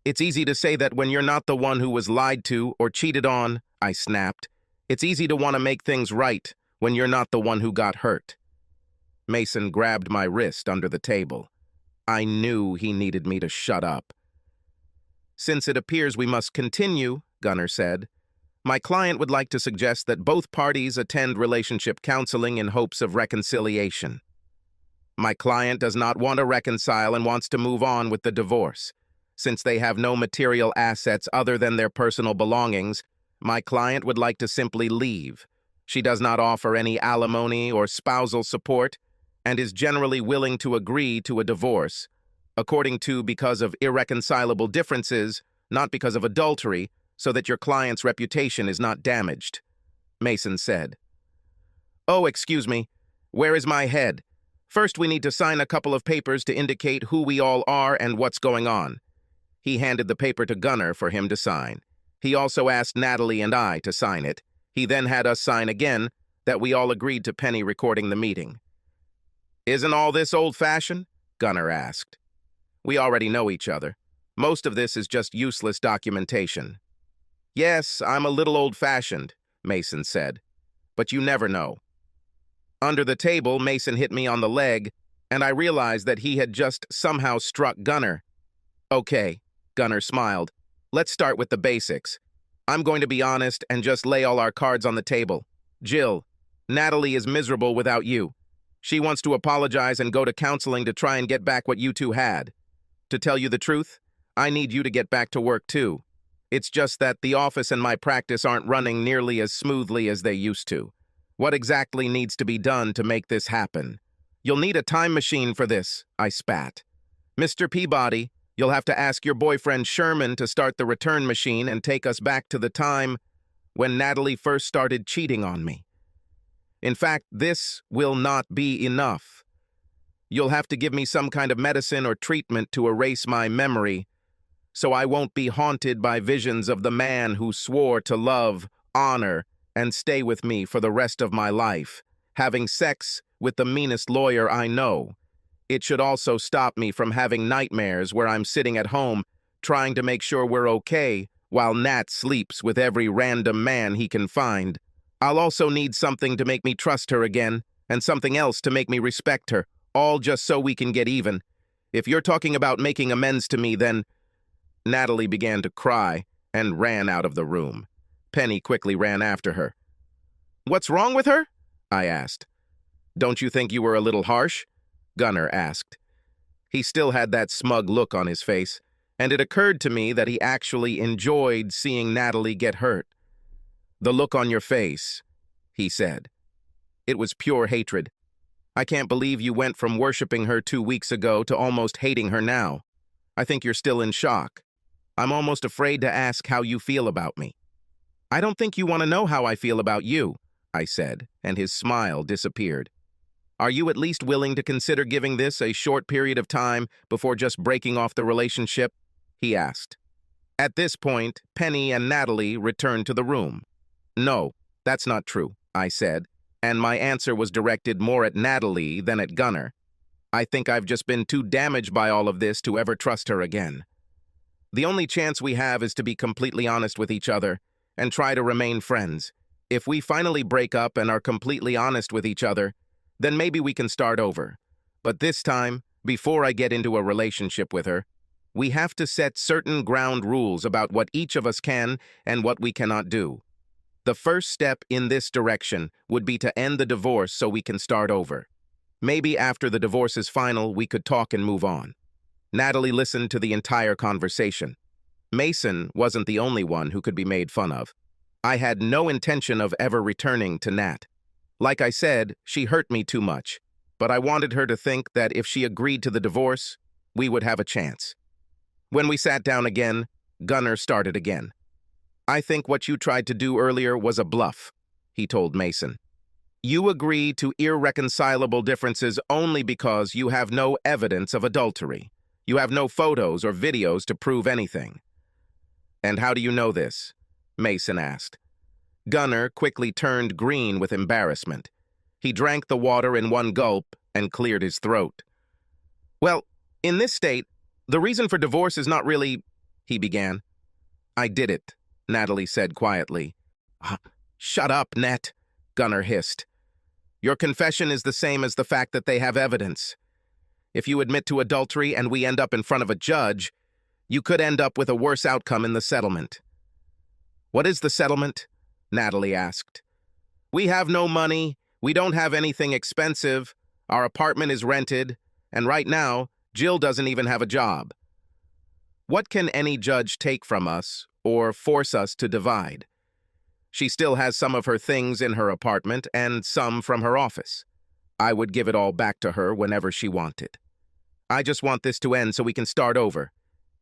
Speaker 1: "It's easy to say that when you're not the one who was lied to or cheated on," I snapped. "It's easy to want to make things right when you're not the one who got hurt." Mason grabbed my wrist under the table. I knew he needed me to shut up. "Since it appears we must continue," Gunnar said, "my client would like to suggest that both parties attend relationship counseling in hopes of reconciliation." My client does not want to reconcile and wants to move on with the divorce. Since they have no material assets other than their personal belongings, my client would like to simply leave. She does not offer any alimony or spousal support and is generally willing to agree to a divorce, according to because of irreconcilable differences, not because of adultery, so that your client's reputation is not damaged, Mason said. "Oh, excuse me. Where is my head? First, we need to sign a couple of papers to indicate who we all are and what's going on." He handed the paper to Gunnar for him to sign. He also asked Natalie and I to sign it. He then had us sign again that we all agreed to Penny recording the meeting. "Isn't all this old-fashioned?" Gunnar asked. "We already know each other. Most of this is just useless documentation." "Yes, I'm a little old-fashioned," Mason said. "But you never know." Under the table, Mason hit me on the leg, and I realized that he had just somehow struck Gunnar. "Okay," Gunnar smiled. "Let's start with the basics. I'm going to be honest and just lay all our cards on the table. Jill, Natalie is miserable without you. She wants to apologize and go to counseling to try and get back what you two had. To tell you the truth, I need you to get back to work too. It's just that the office and my practice aren't running nearly as smoothly as they used to. What exactly needs to be done to make this happen? You'll need a time machine for this," I spat. "Mr. Peabody, you'll have to ask your boyfriend Sherman to start the return machine and take us back to the time when Natalie first started cheating on me. In fact, this will not be enough. You'll have to give me some kind of medicine or treatment to erase my memory, so I won't be haunted by visions of the man who swore to love, honor, and stay with me for the rest of my life, having sex with the meanest lawyer I know. It should also stop me from having nightmares where I'm sitting at home trying to make sure we're okay while Nat sleeps with every random man he can find. I'll also need something to make me trust her again, and something else to make me respect her, all just so we can get even. If you're talking about making amends to me, then—" Natalie began to cry and ran out of the room. Penny quickly ran after her. "What's wrong with her?" I asked. "Don't you think you were a little harsh?" Gunnar asked. He still had that smug look on his face, and it occurred to me that he actually enjoyed seeing Natalie get hurt. "The look on your face," he said. It was pure hatred. "I can't believe you went from worshiping her 2 weeks ago to almost hating her now. I think you're still in shock. I'm almost afraid to ask how you feel about me." "I don't think you want to know how I feel about you," I said, and his smile disappeared. "Are you at least willing to consider giving this a short period of time before just breaking off the relationship?" he asked. At this point, Penny and Natalie returned to the room. "No, that's not true," I said, and my answer was directed more at Natalie than at Gunnar. I think I've just been too damaged by all of this to ever trust her again. The only chance we have is to be completely honest with each other and try to remain friends. If we finally break up and are completely honest with each other, then maybe we can start over. But this time, before I get into a relationship with her, we have to set certain ground rules about what each of us can and what we cannot do. The first step in this direction would be to end the divorce so we can start over. Maybe after the divorce is final, we could talk and move on. Natalie listened to the entire conversation. Mason wasn't the only one who could be made fun of. I had no intention of ever returning to Nat. Like I said, she hurt me too much, but I wanted her to think that if she agreed to the divorce, we would have a chance. When we sat down again, Gunnar started again. "I think what you tried to do earlier was a bluff," he told Mason. "You agree to irreconcilable differences only because you have no evidence of adultery. You have no photos or videos to prove anything." "And how do you know this?" Mason asked. Gunnar quickly turned green with embarrassment. He drank the water in one gulp and cleared his throat. "Well, in this state, the reason for divorce is not really," he began. "I did it," Natalie said quietly. "Shut up, Nat," Gunnar hissed. "Your confession is the same as the fact that they have evidence. If you admit to adultery and we end up in front of a judge, you could end up with a worse outcome in the settlement." "What is the settlement?" Natalie asked. "We have no money, we don't have anything expensive, our apartment is rented, and right now, Jill doesn't even have a job. What can any judge take from us or force us to divide? She still has some of her things in her apartment and some from her office. I would give it all back to her whenever she wanted. I just want this to end so we can start over.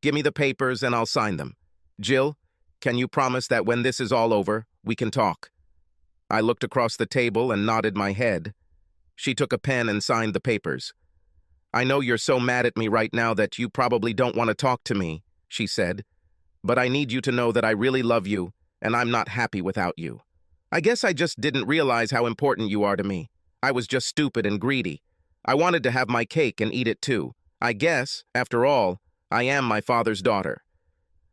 Speaker 1: Give me the papers and I'll sign them. Jill, can you promise that when this is all over, we can talk?" I looked across the table and nodded my head. She took a pen and signed the papers. "I know you're so mad at me right now that you probably don't want to talk to me," she said, "but I need you to know that I really love you and I'm not happy without you. I guess I just didn't realize how important you are to me. I was just stupid and greedy. I wanted to have my cake and eat it too. I guess, after all, I am my father's daughter."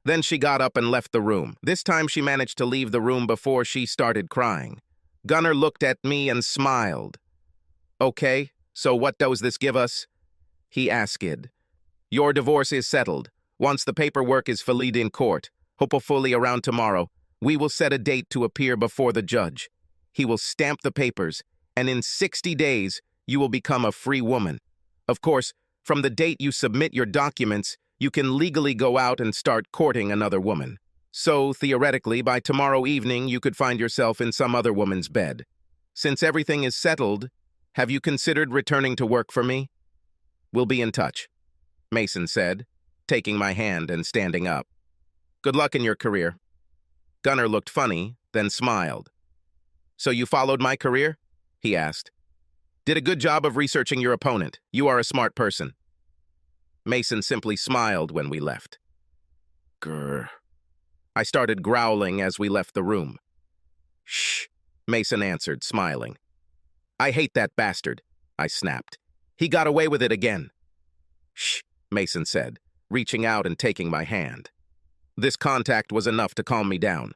Speaker 1: Then she got up and left the room. This time she managed to leave the room before she started crying. Gunnar looked at me and smiled. "Okay, so what does this give us?" he asked. "Your divorce is settled. Once the paperwork is filed in court, hopefully around tomorrow, we will set a date to appear before the judge. He will stamp the papers, and in 60 days, you will become a free woman. Of course, from the date you submit your documents, you can legally go out and start courting another woman. So, theoretically, by tomorrow evening, you could find yourself in some other woman's bed. Since everything is settled, have you considered returning to work for me? We'll be in touch," Mason said, taking my hand and standing up. "Good luck in your career." Gunnar looked funny, then smiled. "So you followed my career?" he asked. "Did a good job of researching your opponent. You are a smart person." Mason simply smiled when we left. Grr. I started growling as we left the room. "Shh," Mason answered, smiling. "I hate that bastard," I snapped. "He got away with it again." "Shh," Mason said, reaching out and taking my hand. This contact was enough to calm me down.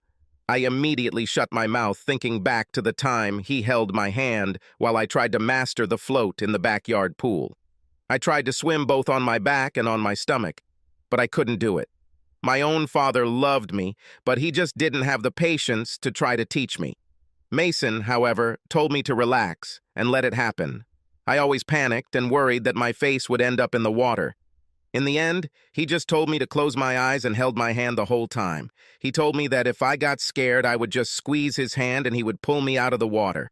Speaker 1: I immediately shut my mouth, thinking back to the time he held my hand while I tried to master the float in the backyard pool. I tried to swim both on my back and on my stomach, but I couldn't do it. My own father loved me, but he just didn't have the patience to try to teach me. Mason, however, told me to relax and let it happen. I always panicked and worried that my face would end up in the water. In the end, he just told me to close my eyes and held my hand the whole time. He told me that if I got scared, I would just squeeze his hand and he would pull me out of the water.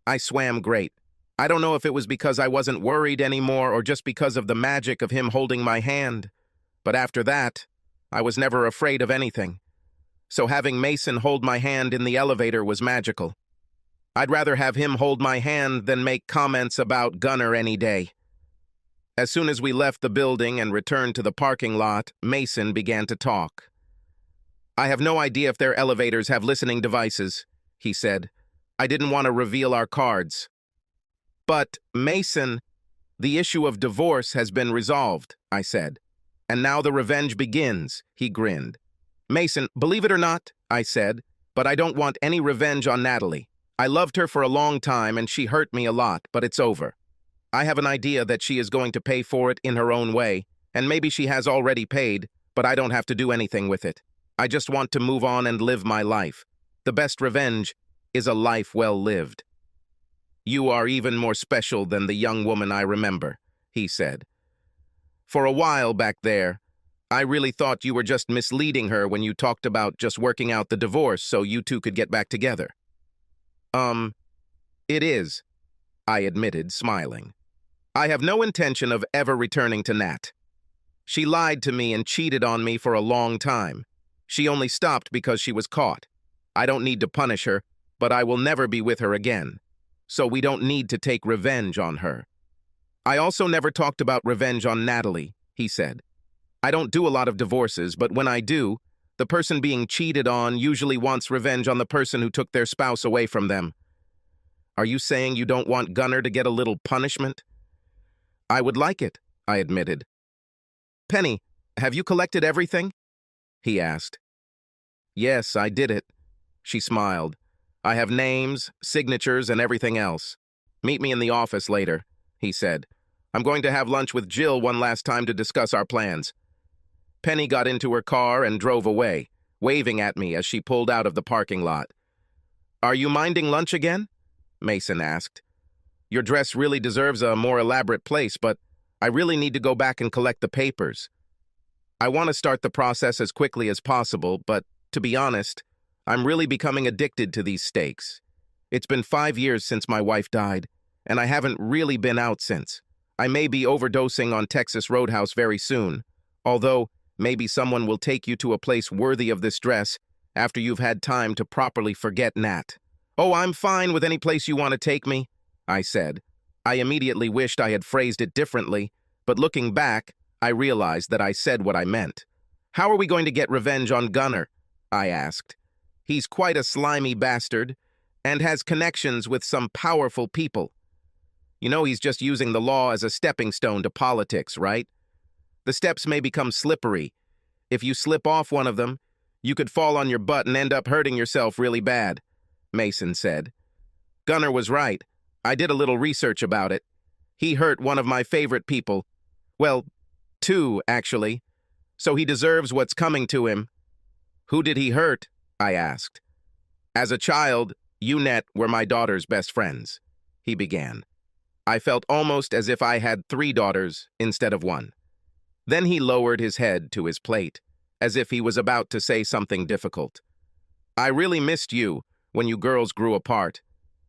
Speaker 1: I swam great. I don't know if it was because I wasn't worried anymore or just because of the magic of him holding my hand. But after that, I was never afraid of anything. So having Mason hold my hand in the elevator was magical. I'd rather have him hold my hand than make comments about Gunnar any day. As soon as we left the building and returned to the parking lot, Mason began to talk. I have no idea if their elevators have listening devices, he said. I didn't want to reveal our cards. But, Mason, the issue of divorce has been resolved, I said. And now the revenge begins, he grinned. Mason, believe it or not, I said, but I don't want any revenge on Natalie. I loved her for a long time and she hurt me a lot, but it's over. I have an idea that she is going to pay for it in her own way, and maybe she has already paid, but I don't have to do anything with it. I just want to move on and live my life. The best revenge is a life well lived. You are even more special than the young woman I remember, he said. For a while back there, I really thought you were just misleading her when you talked about just working out the divorce so you two could get back together. It is, I admitted, smiling. I have no intention of ever returning to Nat. She lied to me and cheated on me for a long time. She only stopped because she was caught. I don't need to punish her, but I will never be with her again. So we don't need to take revenge on her. I also never talked about revenge on Natalie, he said. I don't do a lot of divorces, but when I do, the person being cheated on usually wants revenge on the person who took their spouse away from them. Are you saying you don't want Gunnar to get a little punishment? I would like it, I admitted. Penny, have you collected everything? He asked. Yes, I did it. She smiled. I have names, signatures, and everything else. Meet me in the office later, he said. I'm going to have lunch with Jill one last time to discuss our plans. Penny got into her car and drove away, waving at me as she pulled out of the parking lot. Are you minding lunch again? Mason asked. Your dress really deserves a more elaborate place, but I really need to go back and collect the papers. I want to start the process as quickly as possible, but to be honest, I'm really becoming addicted to these steaks. It's been 5 years since my wife died, and I haven't really been out since. I may be overdosing on Texas Roadhouse very soon, although maybe someone will take you to a place worthy of this dress after you've had time to properly forget Nat. Oh, I'm fine with any place you want to take me, I said. I immediately wished I had phrased it differently, but looking back, I realized that I said what I meant. How are we going to get revenge on Gunnar? I asked. He's quite a slimy bastard and has connections with some powerful people. You know he's just using the law as a stepping stone to politics, right? The steps may become slippery. If you slip off one of them, you could fall on your butt and end up hurting yourself really bad, Mason said. Gunnar was right. I did a little research about it. He hurt one of my favorite people. Well, 2, actually. So he deserves what's coming to him. Who did he hurt? I asked. As a child, Unette were my daughter's best friends, he began. I felt almost as if I had 3 daughters instead of 1. Then he lowered his head to his plate, as if he was about to say something difficult. I really missed you when you girls grew apart,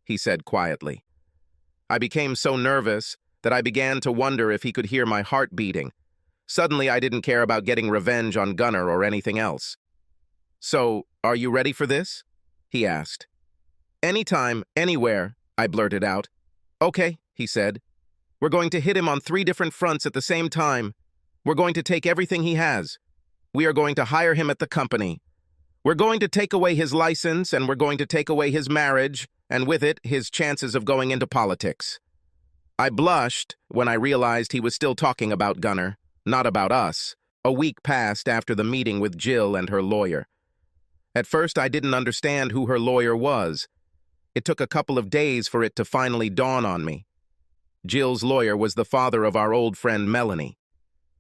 Speaker 1: he said quietly. I became so nervous that I began to wonder if he could hear my heart beating. Suddenly, I didn't care about getting revenge on Gunnar or anything else. So, are you ready for this? He asked. Anytime, anywhere, I blurted out. Okay, he said. We're going to hit him on 3 different fronts at the same time. We're going to take everything he has. We are going to hire him at the company. We're going to take away his license, and we're going to take away his marriage, and with it, his chances of going into politics. I blushed when I realized he was still talking about Gunnar, not about us. A week passed after the meeting with Jill and her lawyer. At first, I didn't understand who her lawyer was. It took a couple of days for it to finally dawn on me. Jill's lawyer was the father of our old friend Melanie.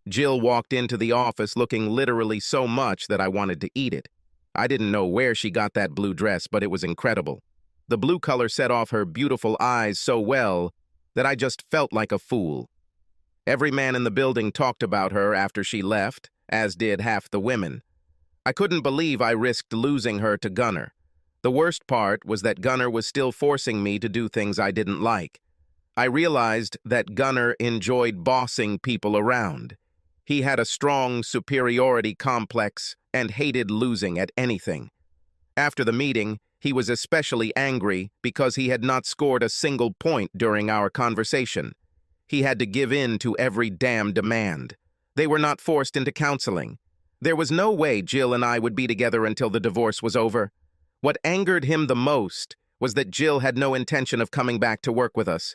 Speaker 1: Jill walked into the office looking literally so much that I wanted to eat it. I didn't know where she got that blue dress, but it was incredible. The blue color set off her beautiful eyes so well that I just felt like a fool. Every man in the building talked about her after she left, as did half the women. I couldn't believe I risked losing her to Gunnar. The worst part was that Gunnar was still forcing me to do things I didn't like. I realized that Gunnar enjoyed bossing people around. He had a strong superiority complex and hated losing at anything. After the meeting, he was especially angry because he had not scored a single point during our conversation. He had to give in to every damn demand. They were not forced into counseling. There was no way Jill and I would be together until the divorce was over. What angered him the most was that Jill had no intention of coming back to work with us.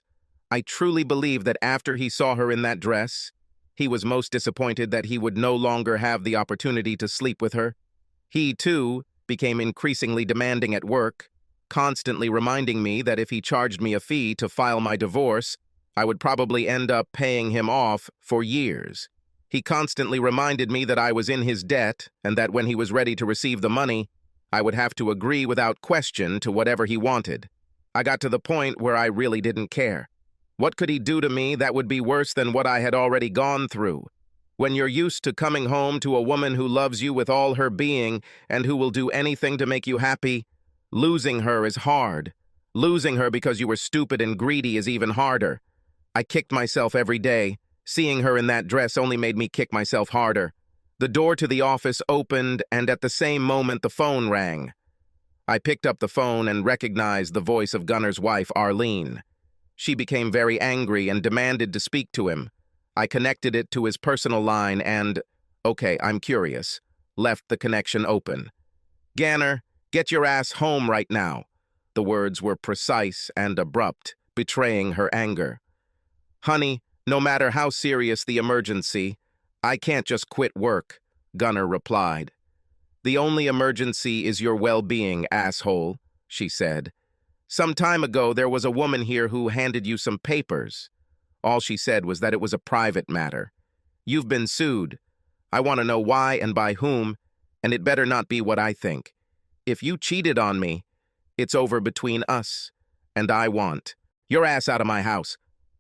Speaker 1: I truly believe that after he saw her in that dress, he was most disappointed that he would no longer have the opportunity to sleep with her. He, too, became increasingly demanding at work, constantly reminding me that if he charged me a fee to file my divorce, I would probably end up paying him off for years. He constantly reminded me that I was in his debt and that when he was ready to receive the money, I would have to agree without question to whatever he wanted. I got to the point where I really didn't care. What could he do to me that would be worse than what I had already gone through? When you're used to coming home to a woman who loves you with all her being and who will do anything to make you happy, losing her is hard. Losing her because you were stupid and greedy is even harder. I kicked myself every day. Seeing her in that dress only made me kick myself harder. The door to the office opened, and at the same moment the phone rang. I picked up the phone and recognized the voice of Gunner's wife, Arlene. She became very angry and demanded to speak to him. I connected it to his personal line and, okay, I'm curious, left the connection open. "Ganner, get your ass home right now." The words were precise and abrupt, betraying her anger. "Honey, no matter how serious the emergency, I can't just quit work," Gunner replied. "The only emergency is your well-being, asshole," she said. "Some time ago, there was a woman here who handed you some papers. All she said was that it was a private matter. You've been sued. I want to know why and by whom, and it better not be what I think. If you cheated on me, it's over between us, and I want your ass out of my house."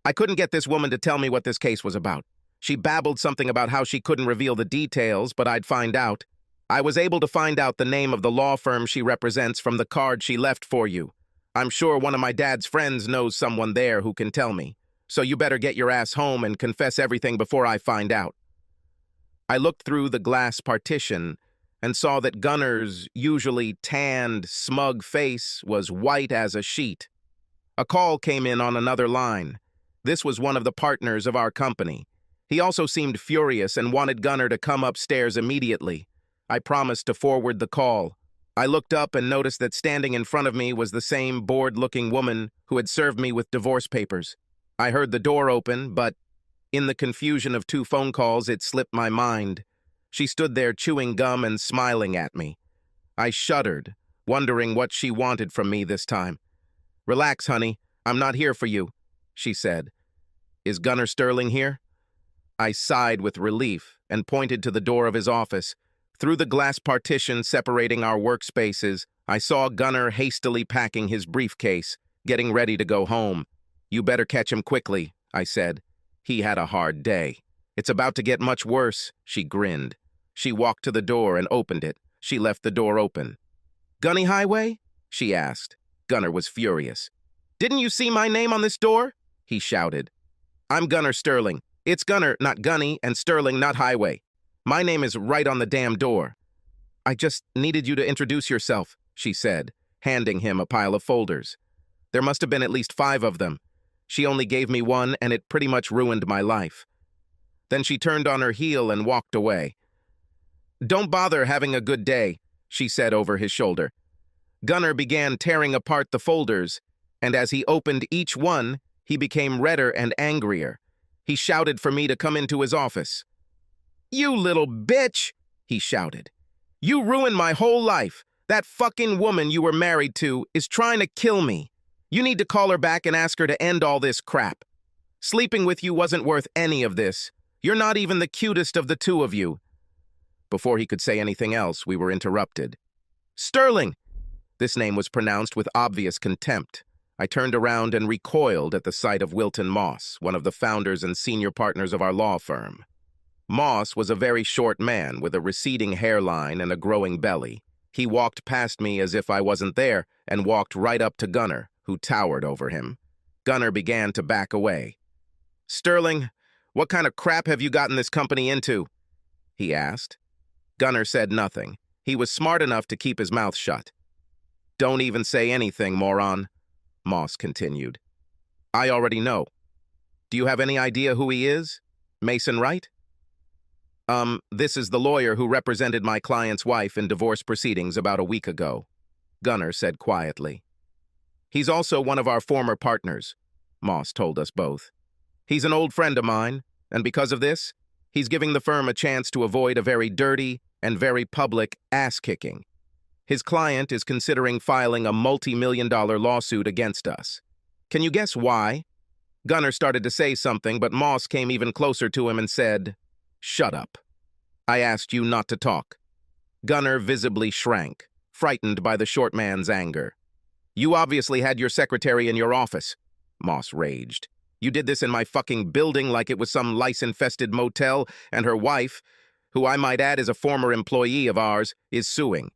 Speaker 1: I couldn't get this woman to tell me what this case was about. She babbled something about how she couldn't reveal the details, but I'd find out. I was able to find out the name of the law firm she represents from the card she left for you. I'm sure one of my dad's friends knows someone there who can tell me. So you better get your ass home and confess everything before I find out. I looked through the glass partition and saw that Gunner's usually tanned, smug face was white as a sheet. A call came in on another line. This was one of the partners of our company. He also seemed furious and wanted Gunner to come upstairs immediately. I promised to forward the call. I looked up and noticed that standing in front of me was the same bored-looking woman who had served me with divorce papers. I heard the door open, but in the confusion of two phone calls, it slipped my mind. She stood there chewing gum and smiling at me. I shuddered, wondering what she wanted from me this time. "Relax, honey. I'm not here for you," she said. "Is Gunner Sterling here?" I sighed with relief and pointed to the door of his office. Through the glass partition separating our workspaces, I saw Gunner hastily packing his briefcase, getting ready to go home. "You better catch him quickly," I said. "He had a hard day." "It's about to get much worse," she grinned. She walked to the door and opened it. She left the door open. "Gunny Highway?" she asked. Gunner was furious. "Didn't you see my name on this door?" he shouted. "I'm Gunner Sterling. It's Gunner, not Gunny, and Sterling, not Highway. My name is right on the damn door." "I just needed you to introduce yourself," she said, handing him a pile of folders. There must have been at least 5 of them. She only gave me one, and it pretty much ruined my life. Then she turned on her heel and walked away. "Don't bother having a good day," she said over his shoulder. Gunner began tearing apart the folders, and as he opened each one, he became redder and angrier. He shouted for me to come into his office. "You little bitch," he shouted. "You ruined my whole life. That fucking woman you were married to is trying to kill me. You need to call her back and ask her to end all this crap. Sleeping with you wasn't worth any of this. You're not even the cutest of the two of you." Before he could say anything else, we were interrupted. "Sterling!" This name was pronounced with obvious contempt. I turned around and recoiled at the sight of Wilton Moss, one of the founders and senior partners of our law firm. Moss was a very short man with a receding hairline and a growing belly. He walked past me as if I wasn't there and walked right up to Gunner, who towered over him. Gunner began to back away. "Sterling, what kind of crap have you gotten this company into?" he asked. Gunner said nothing. He was smart enough to keep his mouth shut. "Don't even say anything, moron," Moss continued. "I already know. Do you have any idea who he is? Mason Wright?" This is the lawyer who represented my client's wife in divorce proceedings about a week ago, Gunnar said quietly. He's also one of our former partners, Moss told us both. He's an old friend of mine, and because of this, he's giving the firm a chance to avoid a very dirty and very public ass-kicking. His client is considering filing a multi-million-dollar lawsuit against us. Can you guess why? Gunnar started to say something, but Moss came even closer to him and said, "Shut up. I asked you not to talk." Gunnar visibly shrank, frightened by the short man's anger. "You obviously had your secretary in your office," Moss raged. "You did this in my fucking building like it was some lice-infested motel, and her wife, who I might add is a former employee of ours, is suing.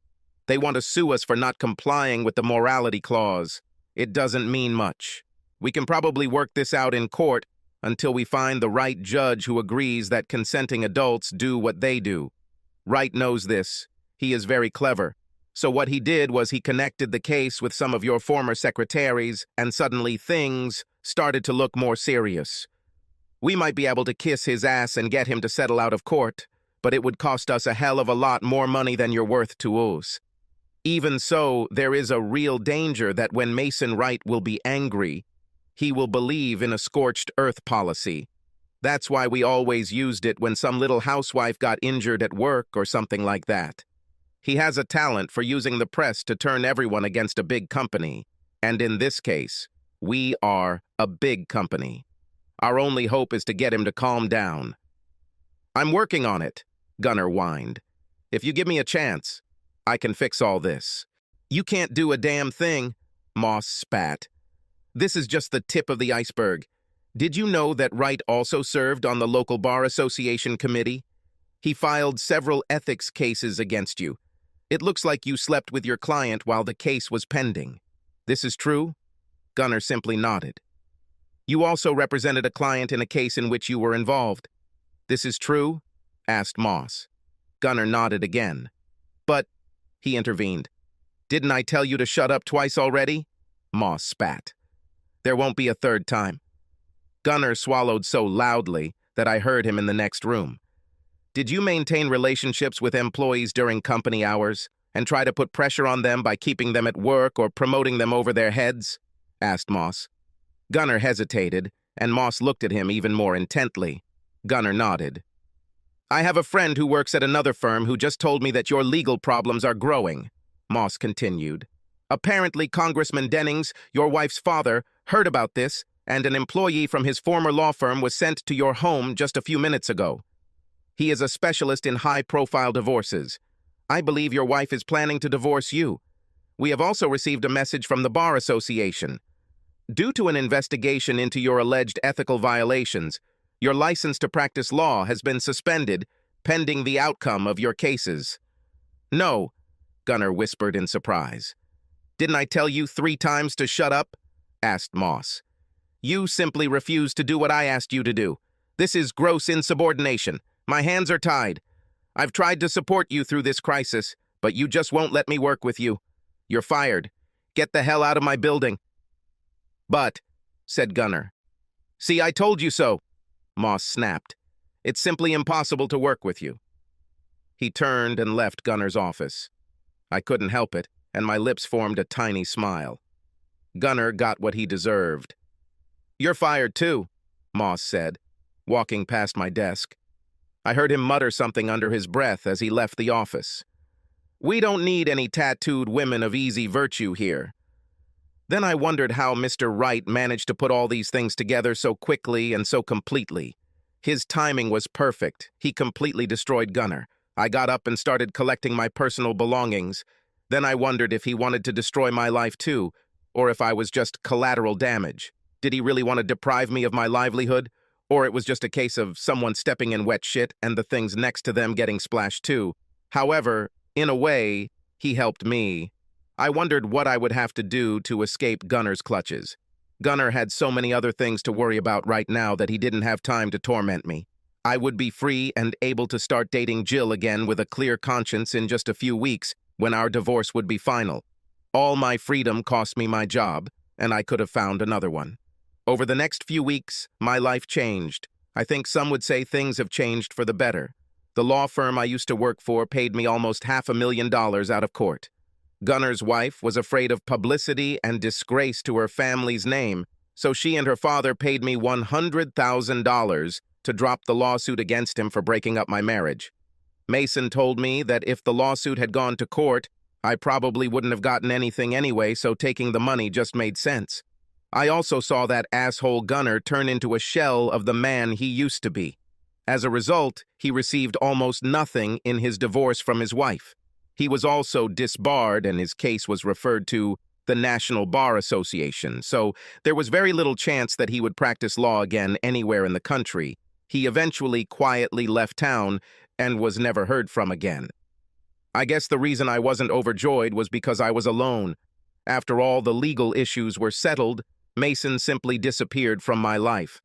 Speaker 1: They want to sue us for not complying with the morality clause. It doesn't mean much. We can probably work this out in court until we find the right judge who agrees that consenting adults do what they do. Wright knows this. He is very clever. So what he did was he connected the case with some of your former secretaries, and suddenly things started to look more serious. We might be able to kiss his ass and get him to settle out of court, but it would cost us a hell of a lot more money than you're worth to us. Even so, there is a real danger that when Mason Wright will be angry, he will believe in a scorched earth policy. That's why we always used it when some little housewife got injured at work or something like that. He has a talent for using the press to turn everyone against a big company, and in this case, we are a big company. Our only hope is to get him to calm down." "I'm working on it," Gunnar whined. "If you give me a chance, I can fix all this." "You can't do a damn thing," Moss spat. "This is just the tip of the iceberg. Did you know that Wright also served on the local bar association committee? He filed several ethics cases against you. It looks like you slept with your client while the case was pending. This is true?" Gunnar simply nodded. "You also represented a client in a case in which you were involved. This is true?" asked Moss. Gunnar nodded again. "But," he intervened, "didn't I tell you to shut up twice already?" Moss spat. "There won't be a third time." Gunnar swallowed so loudly that I heard him in the next room. "Did you maintain relationships with employees during company hours and try to put pressure on them by keeping them at work or promoting them over their heads?" asked Moss. Gunnar hesitated, and Moss looked at him even more intently. Gunnar nodded. "I have a friend who works at another firm who just told me that your legal problems are growing," Moss continued. "Apparently, Congressman Dennings, your wife's father, heard about this, and an employee from his former law firm was sent to your home just a few minutes ago. He is a specialist in high-profile divorces. I believe your wife is planning to divorce you. We have also received a message from the Bar Association. Due to an investigation into your alleged ethical violations, your license to practice law has been suspended, pending the outcome of your cases." "No," Gunnar whispered in surprise. "Didn't I tell you 3 times to shut up?" asked Moss. "You simply refused to do what I asked you to do. This is gross insubordination. My hands are tied. I've tried to support you through this crisis, but you just won't let me work with you. You're fired. Get the hell out of my building." "But," said Gunnar. "See, I told you so," Moss snapped. "It's simply impossible to work with you." He turned and left Gunnar's office. I couldn't help it, and my lips formed a tiny smile. Gunnar got what he deserved. "You're fired too," Moss said, walking past my desk. I heard him mutter something under his breath as he left the office. "We don't need any tattooed women of easy virtue here." Then I wondered how Mr. Wright managed to put all these things together so quickly and so completely. His timing was perfect. He completely destroyed Gunnar. I got up and started collecting my personal belongings. Then I wondered if he wanted to destroy my life too, or if I was just collateral damage. Did he really want to deprive me of my livelihood? Or it was just a case of someone stepping in wet shit and the things next to them getting splashed too. However, in a way, he helped me. I wondered what I would have to do to escape Gunnar's clutches. Gunnar had so many other things to worry about right now that he didn't have time to torment me. I would be free and able to start dating Jill again with a clear conscience in just a few weeks when our divorce would be final. All my freedom cost me my job, and I could have found another one. Over the next few weeks, my life changed. I think some would say things have changed for the better. The law firm I used to work for paid me almost $500,000 out of court. Gunner's wife was afraid of publicity and disgrace to her family's name, so she and her father paid me $100,000 to drop the lawsuit against him for breaking up my marriage. Mason told me that if the lawsuit had gone to court, I probably wouldn't have gotten anything anyway, so taking the money just made sense. I also saw that asshole Gunner turn into a shell of the man he used to be. As a result, he received almost nothing in his divorce from his wife. He was also disbarred, and his case was referred to the National Bar Association, so there was very little chance that he would practice law again anywhere in the country. He eventually quietly left town and was never heard from again. I guess the reason I wasn't overjoyed was because I was alone. After all the legal issues were settled, Mason simply disappeared from my life.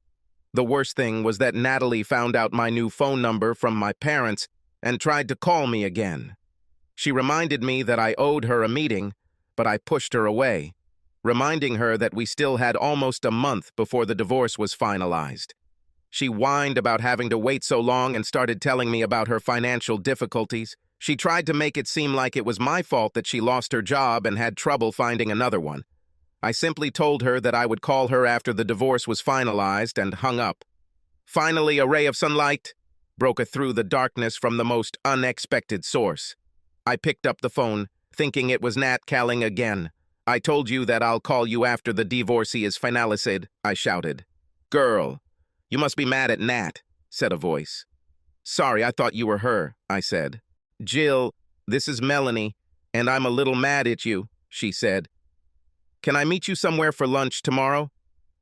Speaker 1: The worst thing was that Natalie found out my new phone number from my parents and tried to call me again. She reminded me that I owed her a meeting, but I pushed her away, reminding her that we still had almost a month before the divorce was finalized. She whined about having to wait so long and started telling me about her financial difficulties. She tried to make it seem like it was my fault that she lost her job and had trouble finding another one. I simply told her that I would call her after the divorce was finalized and hung up. Finally, a ray of sunlight broke through the darkness from the most unexpected source. I picked up the phone, thinking it was Nat calling again. "I told you that I'll call you after the divorcee is finalized," I shouted. "Girl, you must be mad at Nat," said a voice. "Sorry, I thought you were her," I said. "Jill, this is Melanie, and I'm a little mad at you," she said. "Can I meet you somewhere for lunch tomorrow?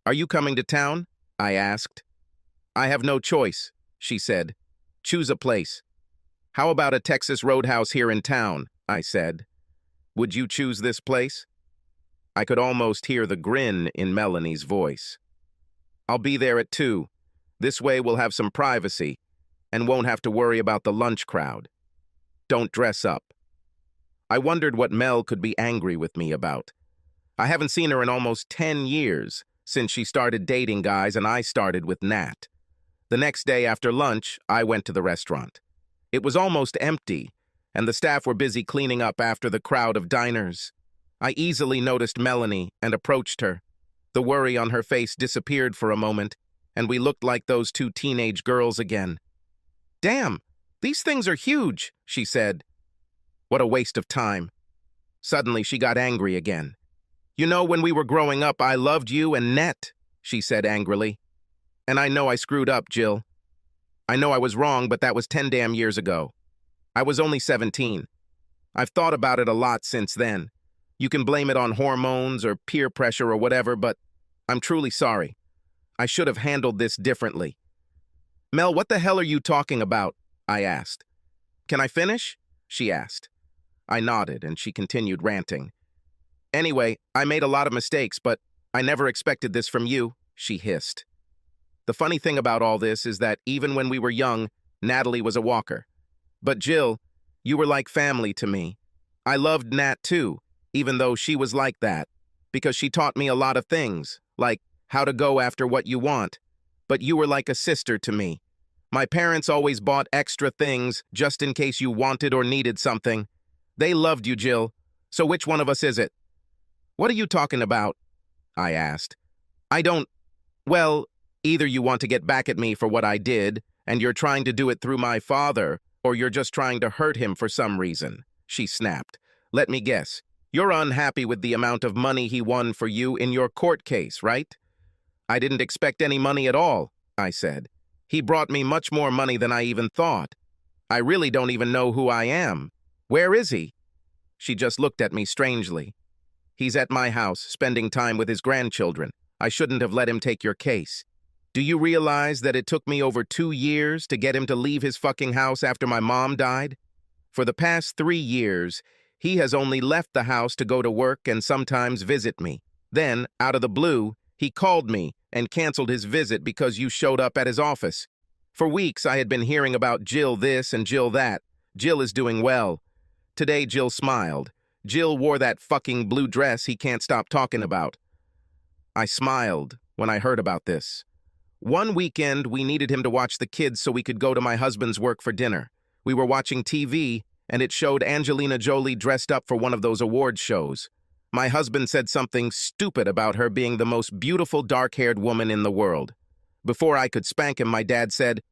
Speaker 1: Are you coming to town?" I asked. "I have no choice," she said. "Choose a place." "How about a Texas Roadhouse here in town?" I said. "Would you choose this place?" I could almost hear the grin in Melanie's voice. "I'll be there at 2. This way we'll have some privacy and won't have to worry about the lunch crowd. Don't dress up." I wondered what Mel could be angry with me about. I haven't seen her in almost 10 years, since she started dating guys and I started with Nat. The next day after lunch, I went to the restaurant. It was almost empty, and the staff were busy cleaning up after the crowd of diners. I easily noticed Melanie and approached her. The worry on her face disappeared for a moment, and we looked like those two teenage girls again. "Damn, these things are huge," she said. "What a waste of time." Suddenly, she got angry again. "You know, when we were growing up, I loved you and Net," she said angrily. "And I know I screwed up, Jill. I know I was wrong, but that was 10 damn years ago. I was only 17. I've thought about it a lot since then. You can blame it on hormones or peer pressure or whatever, but I'm truly sorry. I should have handled this differently." "Mel, what the hell are you talking about?" I asked. "Can I finish?" she asked. I nodded, and she continued ranting. "Anyway, I made a lot of mistakes, but I never expected this from you," she hissed. The funny thing about all this is that even when we were young, Natalie was a walker. But Jill, you were like family to me. I loved Nat too, even though she was like that, because she taught me a lot of things, like how to go after what you want. But you were like a sister to me. My parents always bought extra things just in case you wanted or needed something. They loved you, Jill. So which one of us is it?" "What are you talking about?" I asked. Well, either you want to get back at me for what I did, and you're trying to do it through my father, or you're just trying to hurt him for some reason," she snapped. "Let me guess. You're unhappy with the amount of money he won for you in your court case, right?" "I didn't expect any money at all," I said. "He brought me much more money than I even thought. I really don't even know who I am. Where is he?" She just looked at me strangely. "He's at my house, spending time with his grandchildren. I shouldn't have let him take your case. Do you realize that it took me over 2 years to get him to leave his fucking house after my mom died? For the past 3 years, he has only left the house to go to work and sometimes visit me. Then, out of the blue, he called me and canceled his visit because you showed up at his office. For weeks, I had been hearing about Jill this and Jill that. Jill is doing well. Today, Jill smiled. Jill wore that fucking blue dress he can't stop talking about. I smiled when I heard about this. One weekend, we needed him to watch the kids so we could go to my husband's work for dinner. We were watching TV, and it showed Angelina Jolie dressed up for one of those award shows. My husband said something stupid about her being the most beautiful dark-haired woman in the world. Before I could spank him, my dad said,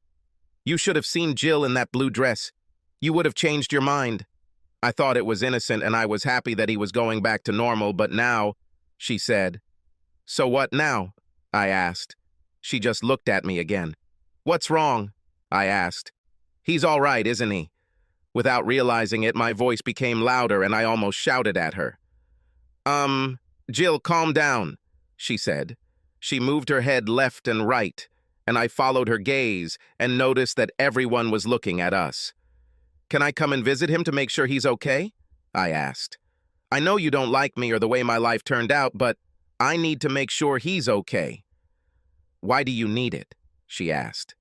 Speaker 1: "You should have seen Jill in that blue dress. You would have changed your mind." I thought it was innocent, and I was happy that he was going back to normal, but now, she said. "So what now?" I asked. She just looked at me again. "What's wrong?" I asked. "He's all right, isn't he?" Without realizing it, my voice became louder, and I almost shouted at her. Jill, calm down," she said. She moved her head left and right, and I followed her gaze and noticed that everyone was looking at us. "Can I come and visit him to make sure he's okay?" I asked. "I know you don't like me or the way my life turned out, but I need to make sure he's okay." "Why do you need it?" she asked.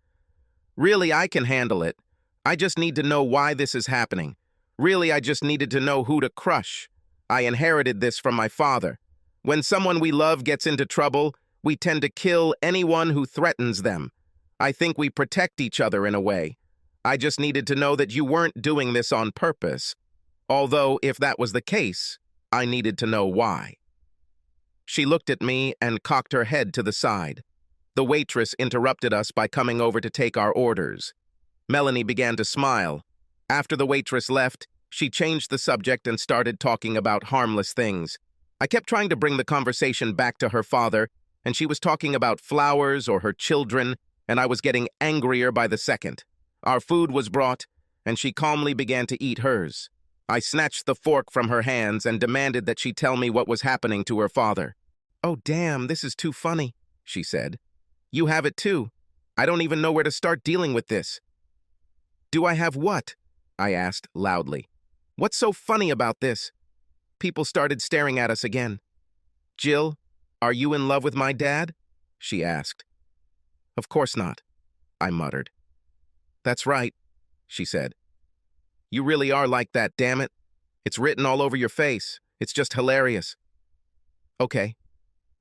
Speaker 1: "Really, I can handle it. I just need to know why this is happening. Really, I just needed to know who to crush. I inherited this from my father. When someone we love gets into trouble, we tend to kill anyone who threatens them. I think we protect each other in a way. I just needed to know that you weren't doing this on purpose. Although, if that was the case, I needed to know why." She looked at me and cocked her head to the side. The waitress interrupted us by coming over to take our orders. Melanie began to smile. After the waitress left, she changed the subject and started talking about harmless things. I kept trying to bring the conversation back to her father, and she was talking about flowers or her children, and I was getting angrier by the second. Our food was brought, and she calmly began to eat hers. I snatched the fork from her hands and demanded that she tell me what was happening to her father. "Oh, damn, this is too funny," she said. "You have it too. I don't even know where to start dealing with this." "Do I have what?" I asked loudly. "What's so funny about this?" People started staring at us again. "Jill, are you in love with my dad?" she asked. "Of course not," I muttered. "That's right," she said. "You really are like that, damn it. It's written all over your face. It's just hilarious." "Okay,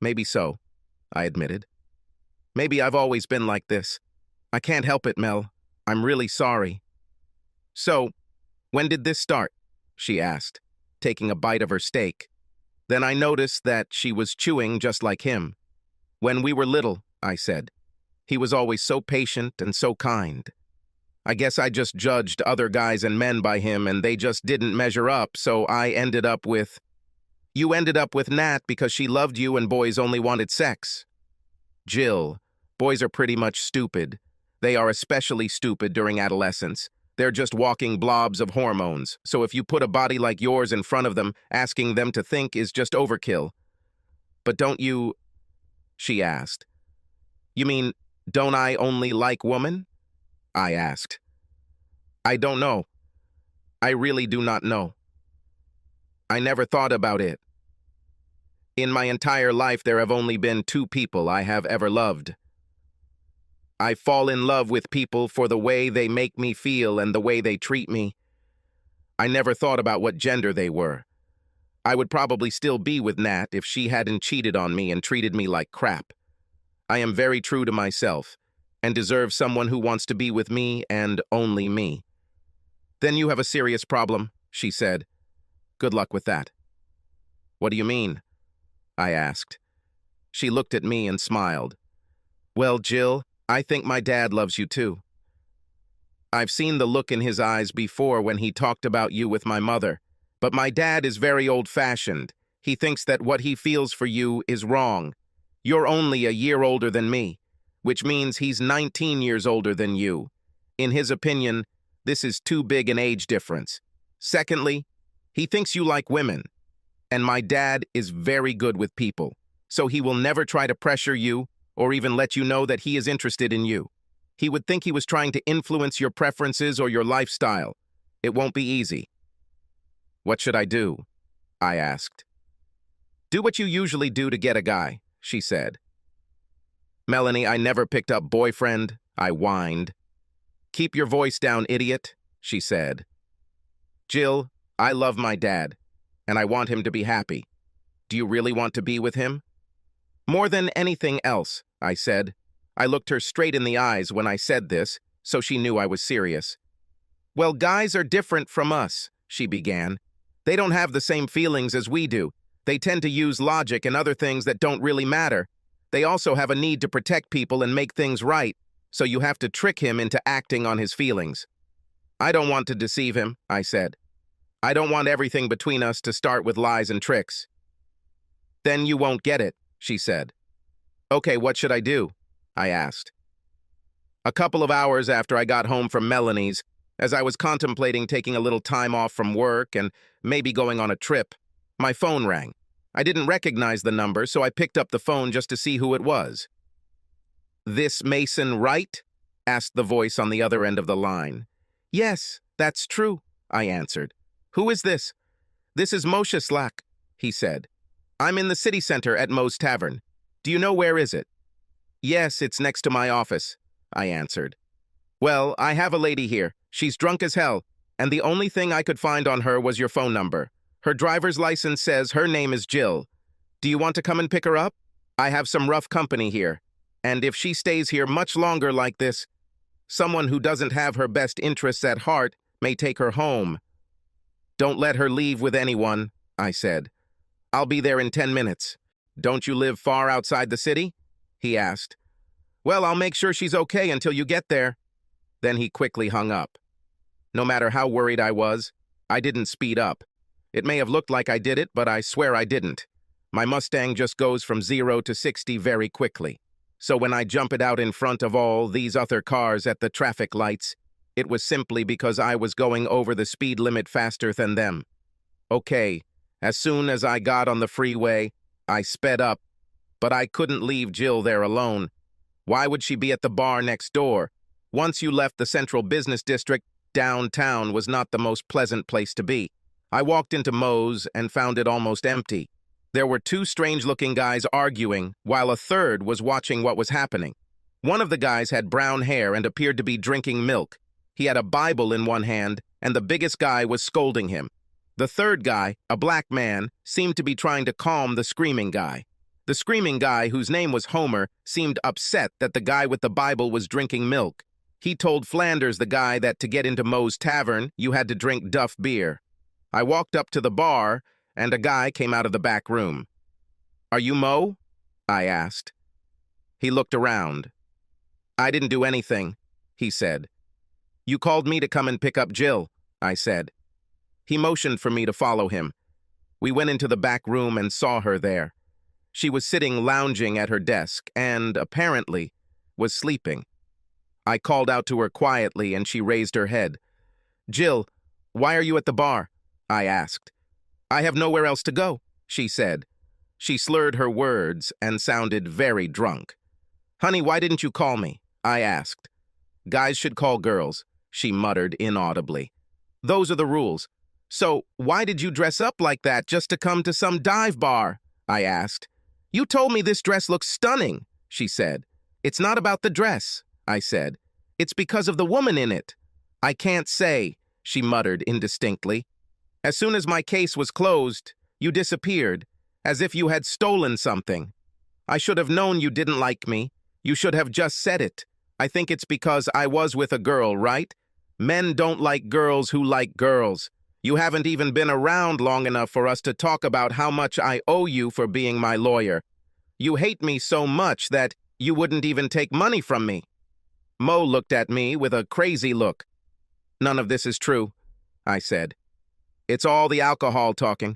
Speaker 1: maybe so," I admitted. "Maybe I've always been like this. I can't help it, Mel. I'm really sorry." "So, when did this start?" she asked, taking a bite of her steak. Then I noticed that she was chewing just like him. "When we were little," I said. "He was always so patient and so kind. I guess I just judged other guys and men by him, and they just didn't measure up, so I ended up with—" "You ended up with Nat because she loved you and boys only wanted sex." "Jill, boys are pretty much stupid. They are especially stupid during adolescence. They're just walking blobs of hormones, so if you put a body like yours in front of them, asking them to think is just overkill." "But don't you—" she asked. "You mean, don't I only like women?" I asked. "I don't know. I really do not know. I never thought about it. In my entire life, there have only been 2 people I have ever loved. I fall in love with people for the way they make me feel and the way they treat me. I never thought about what gender they were. I would probably still be with Nat if she hadn't cheated on me and treated me like crap. I am very true to myself and deserve someone who wants to be with me and only me." "Then you have a serious problem," she said. "Good luck with that." "What do you mean?" I asked. She looked at me and smiled. "Well, Jill, I think my dad loves you too. I've seen the look in his eyes before when he talked about you with my mother, but my dad is very old-fashioned. He thinks that what he feels for you is wrong. You're only a year older than me, which means he's 19 years older than you. In his opinion, this is too big an age difference. Secondly, he thinks you like women, and my dad is very good with people, so he will never try to pressure you or even let you know that he is interested in you. He would think he was trying to influence your preferences or your lifestyle. It won't be easy." "What should I do?" I asked. "Do what you usually do to get a guy," she said. "Melanie, I never picked up boyfriend," I whined. "Keep your voice down, idiot," she said. "Jill, I love my dad, and I want him to be happy. Do you really want to be with him?" "More than anything else," I said. I looked her straight in the eyes when I said this, so she knew I was serious. Well, guys are different from us, she began. They don't have the same feelings as we do. They tend to use logic and other things that don't really matter. They also have a need to protect people and make things right, so you have to trick him into acting on his feelings. I don't want to deceive him, I said. I don't want everything between us to start with lies and tricks. Then you won't get it, she said. Okay, what should I do? I asked. A couple of hours after I got home from Melanie's, as I was contemplating taking a little time off from work and maybe going on a trip, my phone rang. I didn't recognize the number, so I picked up the phone just to see who it was. "This Mason Wright?" asked the voice on the other end of the line. "Yes, that's true," I answered. "Who is this?" "This is Moshe Slack," he said. "I'm in the city center at Moe's Tavern. Do you know where is it?" "Yes, it's next to my office," I answered. "Well, I have a lady here. She's drunk as hell, and the only thing I could find on her was your phone number. Her driver's license says her name is Jill. Do you want to come and pick her up? I have some rough company here, and if she stays here much longer like this, someone who doesn't have her best interests at heart may take her home." "Don't let her leave with anyone," I said. "I'll be there in 10 minutes. Don't you live far outside the city?" he asked. "Well, I'll make sure she's okay until you get there." Then he quickly hung up. No matter how worried I was, I didn't speed up. It may have looked like I did it, but I swear I didn't. My Mustang just goes from 0 to 60 very quickly. So when I jump it out in front of all these other cars at the traffic lights, it was simply because I was going over the speed limit faster than them. Okay, as soon as I got on the freeway, I sped up, but I couldn't leave Jill there alone. Why would she be at the bar next door? Once you left the central business district, downtown was not the most pleasant place to be. I walked into Moe's and found it almost empty. There were two strange-looking guys arguing, while a third was watching what was happening. One of the guys had brown hair and appeared to be drinking milk. He had a Bible in one hand, and the biggest guy was scolding him. The third guy, a black man, seemed to be trying to calm the screaming guy. The screaming guy, whose name was Homer, seemed upset that the guy with the Bible was drinking milk. He told Flanders, the guy, that to get into Moe's Tavern, you had to drink Duff beer. I walked up to the bar, and a guy came out of the back room. "Are you Moe?" I asked. He looked around. "I didn't do anything," he said. "You called me to come and pick up Jill," I said. He motioned for me to follow him. We went into the back room and saw her there. She was sitting lounging at her desk and, apparently, was sleeping. I called out to her quietly, and she raised her head. "Jill, why are you at the bar?" I asked. "I have nowhere else to go," she said. She slurred her words and sounded very drunk. "Honey, why didn't you call me?" I asked. "Guys should call girls," she muttered inaudibly. "Those are the rules. So why did you dress up like that just to come to some dive bar?" I asked. "You told me this dress looks stunning," she said. "It's not about the dress," I said. "It's because of the woman in it." "I can't say," she muttered indistinctly. "As soon as my case was closed, you disappeared, as if you had stolen something. I should have known you didn't like me. You should have just said it. I think it's because I was with a girl, right? Men don't like girls who like girls. You haven't even been around long enough for us to talk about how much I owe you for being my lawyer. You hate me so much that you wouldn't even take money from me." Moe looked at me with a crazy look. "None of this is true," I said. "It's all the alcohol talking.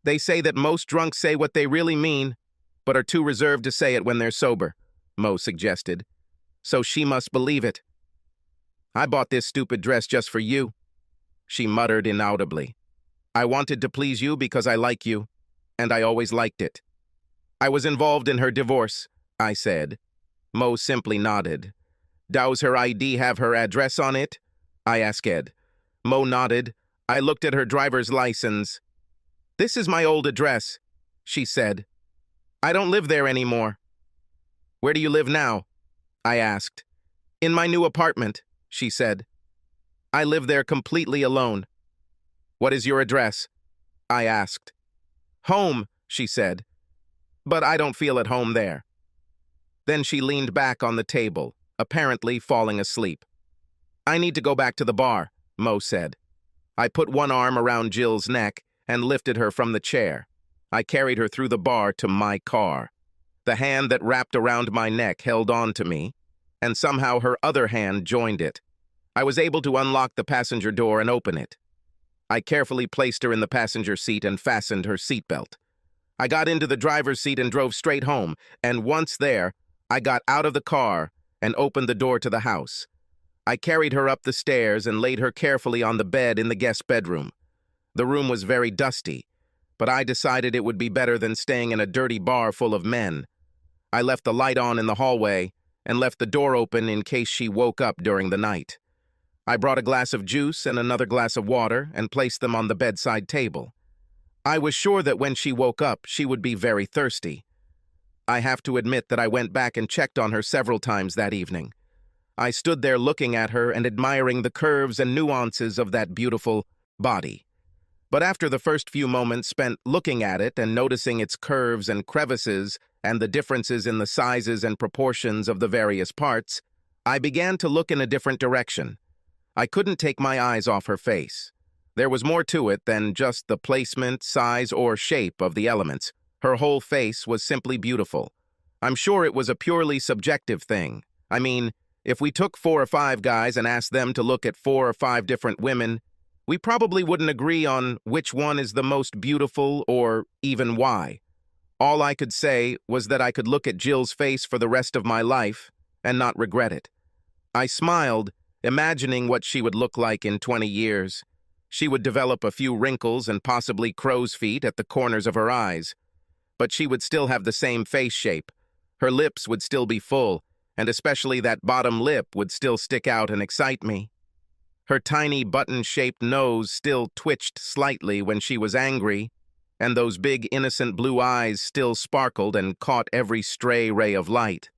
Speaker 1: They say that most drunks say what they really mean, but are too reserved to say it when they're sober," Moe suggested. "So she must believe it." "I bought this stupid dress just for you," she muttered inaudibly. "I wanted to please you because I like you, and I always liked it." "I was involved in her divorce," I said. Moe simply nodded. "Does her ID have her address on it?" I asked. Moe nodded. I looked at her driver's license. "This is my old address," she said. "I don't live there anymore." "Where do you live now?" I asked. "In my new apartment," she said. "I live there completely alone." "What is your address?" I asked. "Home," she said. "But I don't feel at home there." Then she leaned back on the table, apparently falling asleep. I need to go back to the bar, Mo said. I put one arm around Jill's neck and lifted her from the chair. I carried her through the bar to my car. The hand that wrapped around my neck held on to me, and somehow her other hand joined it. I was able to unlock the passenger door and open it. I carefully placed her in the passenger seat and fastened her seatbelt. I got into the driver's seat and drove straight home, and once there, I got out of the car and opened the door to the house. I carried her up the stairs and laid her carefully on the bed in the guest bedroom. The room was very dusty, but I decided it would be better than staying in a dirty bar full of men. I left the light on in the hallway and left the door open in case she woke up during the night. I brought a glass of juice and another glass of water and placed them on the bedside table. I was sure that when she woke up, she would be very thirsty. I have to admit that I went back and checked on her several times that evening. I stood there looking at her and admiring the curves and nuances of that beautiful body. But after the first few moments spent looking at it and noticing its curves and crevices and the differences in the sizes and proportions of the various parts, I began to look in a different direction. I couldn't take my eyes off her face. There was more to it than just the placement, size, or shape of the elements. Her whole face was simply beautiful. I'm sure it was a purely subjective thing. I mean, if we took 4 or 5 guys and asked them to look at 4 or 5 different women, we probably wouldn't agree on which one is the most beautiful or even why. All I could say was that I could look at Jill's face for the rest of my life and not regret it. I smiled, imagining what she would look like in 20 years. She would develop a few wrinkles and possibly crow's feet at the corners of her eyes. But she would still have the same face shape. Her lips would still be full, and especially that bottom lip would still stick out and excite me. Her tiny button-shaped nose still twitched slightly when she was angry, and those big innocent blue eyes still sparkled and caught every stray ray of light.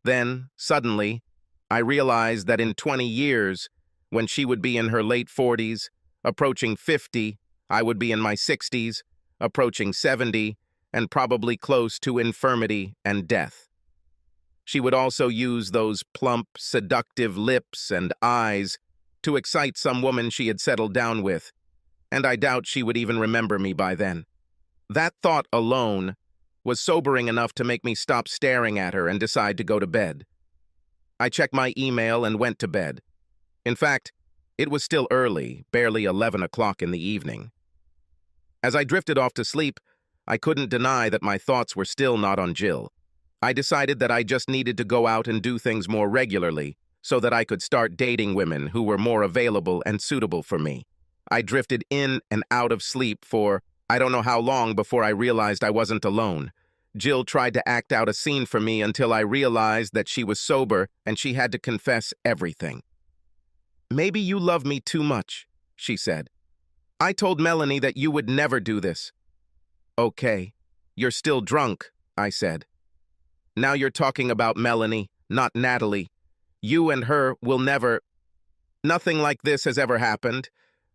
Speaker 1: Then, suddenly, I realized that in 20 years, when she would be in her late 40s, approaching 50, I would be in my 60s, approaching 70, and probably close to infirmity and death. She would also use those plump, seductive lips and eyes to excite some woman she had settled down with, and I doubt she would even remember me by then. That thought alone was sobering enough to make me stop staring at her and decide to go to bed. I checked my email and went to bed. In fact, it was still early, barely 11 o'clock in the evening. As I drifted off to sleep, I couldn't deny that my thoughts were still not on Jill. I decided that I just needed to go out and do things more regularly so that I could start dating women who were more available and suitable for me. I drifted in and out of sleep for I don't know how long before I realized I wasn't alone. Jill tried to act out a scene for me until I realized that she was sober and she had to confess everything. "Maybe you love me too much," she said. "I told Melanie that you would never do this." "Okay, you're still drunk," I said. "Now you're talking about Melanie, not Natalie. You and her will never—" "Nothing like this has ever happened.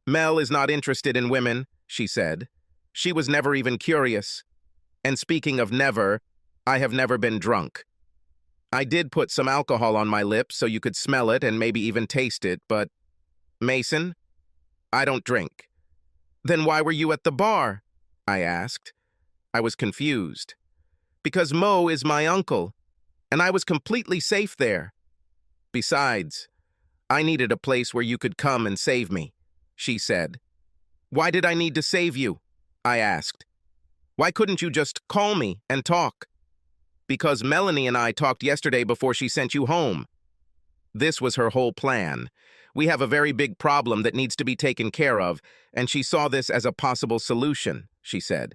Speaker 1: Mel is not interested in women," she said. "She was never even curious. And speaking of never, I have never been drunk. I did put some alcohol on my lips so you could smell it and maybe even taste it, but Mason, I don't drink." "Then why were you at the bar?" I asked. I was confused. "Because Mo is my uncle, and I was completely safe there. Besides, I needed a place where you could come and save me," she said. "Why did I need to save you?" I asked. "Why couldn't you just call me and talk?" "Because Melanie and I talked yesterday before she sent you home." This was her whole plan. We have a very big problem that needs to be taken care of, and she saw this as a possible solution, she said.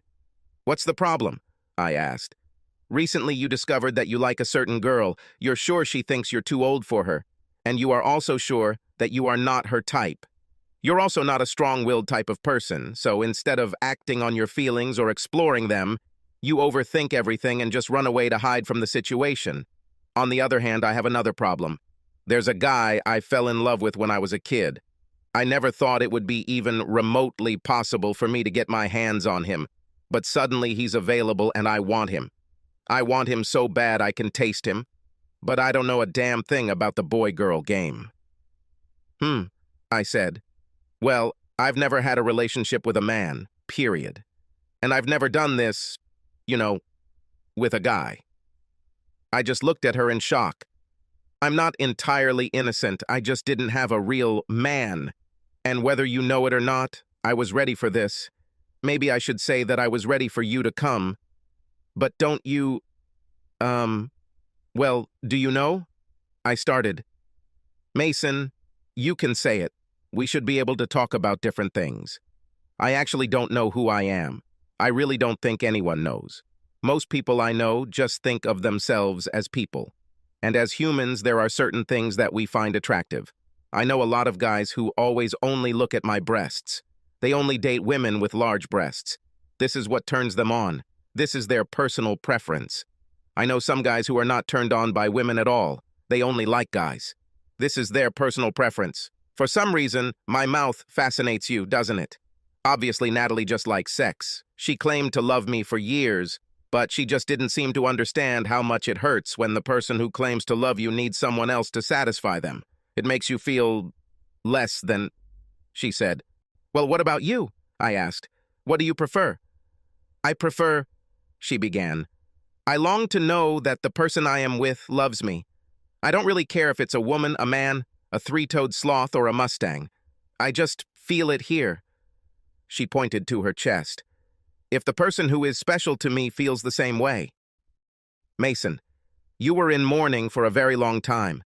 Speaker 1: "What's the problem?" I asked. "Recently you discovered that you like a certain girl. You're sure she thinks you're too old for her, and you are also sure that you are not her type. You're also not a strong-willed type of person, so instead of acting on your feelings or exploring them, you overthink everything and just run away to hide from the situation. On the other hand, I have another problem. There's a guy I fell in love with when I was a kid. I never thought it would be even remotely possible for me to get my hands on him, but suddenly he's available and I want him. I want him so bad I can taste him, but I don't know a damn thing about the boy-girl game." Hmm, I said. Well, I've never had a relationship with a man, period. And I've never done this, you know, with a guy. I just looked at her in shock. I'm not entirely innocent, I just didn't have a real man. And whether you know it or not, I was ready for this. Maybe I should say that I was ready for you to come. But don't you, well, do you know? I started. Mason, you can say it. We should be able to talk about different things. I actually don't know who I am. I really don't think anyone knows. Most people I know just think of themselves as people. And as humans, there are certain things that we find attractive. I know a lot of guys who always only look at my breasts. They only date women with large breasts. This is what turns them on. This is their personal preference. I know some guys who are not turned on by women at all. They only like guys. This is their personal preference. For some reason, my mouth fascinates you, doesn't it? Obviously, Natalie just likes sex. She claimed to love me for years, but she just didn't seem to understand how much it hurts when the person who claims to love you needs someone else to satisfy them. It makes you feel less than, she said. Well, what about you? I asked. What do you prefer? I prefer, she began. I long to know that the person I am with loves me. I don't really care if it's a woman, a man, a three-toed sloth, or a Mustang. I just feel it here. She pointed to her chest. If the person who is special to me feels the same way. Mason, you were in mourning for a very long time.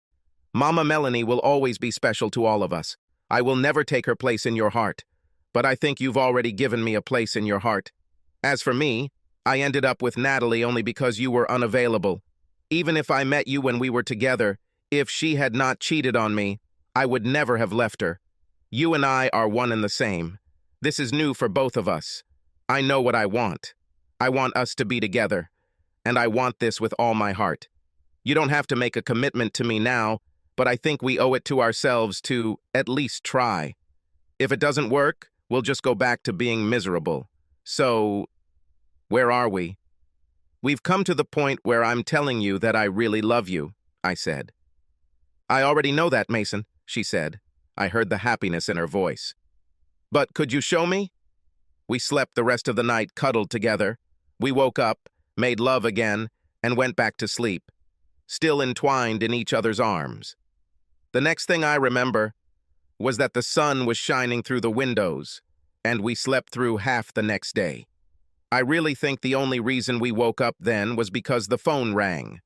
Speaker 1: Mama Melanie will always be special to all of us. I will never take her place in your heart. But I think you've already given me a place in your heart. As for me, I ended up with Natalie only because you were unavailable. Even if I met you when we were together, if she had not cheated on me, I would never have left her. You and I are one and the same. This is new for both of us. I know what I want. I want us to be together. And I want this with all my heart. You don't have to make a commitment to me now, but I think we owe it to ourselves to at least try. If it doesn't work, we'll just go back to being miserable. So, where are we? We've come to the point where I'm telling you that I really love you, I said. I already know that, Mason, she said. I heard the happiness in her voice. But could you show me? We slept the rest of the night cuddled together. We woke up, made love again, and went back to sleep, still entwined in each other's arms. The next thing I remember was that the sun was shining through the windows, and we slept through half the next day. I really think the only reason we woke up then was because the phone rang.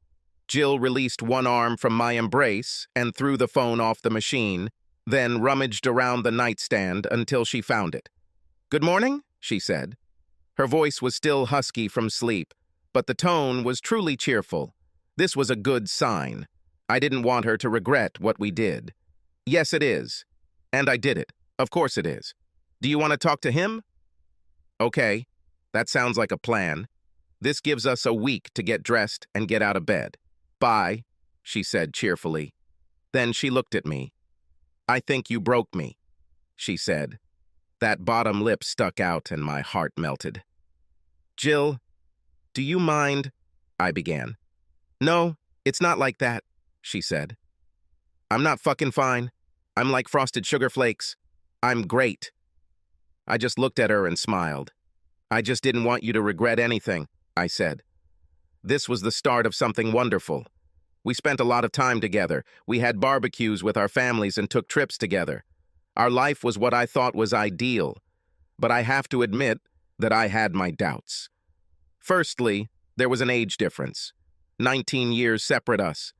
Speaker 1: Jill released one arm from my embrace and threw the phone off the machine, then rummaged around the nightstand until she found it. "Good morning," she said. Her voice was still husky from sleep, but the tone was truly cheerful. This was a good sign. I didn't want her to regret what we did. Yes, it is. And I did it. Of course it is. Do you want to talk to him? Okay, that sounds like a plan. This gives us a week to get dressed and get out of bed. Bye, she said cheerfully. Then she looked at me. I think you broke me, she said. That bottom lip stuck out and my heart melted. Jill, do you mind? I began. No, it's not like that, she said. I'm not fucking fine. I'm like frosted sugar flakes. I'm great. I just looked at her and smiled. I just didn't want you to regret anything, I said. This was the start of something wonderful. We spent a lot of time together. We had barbecues with our families and took trips together. Our life was what I thought was ideal, but I have to admit that I had my doubts. Firstly, there was an age difference. 19 years separate us.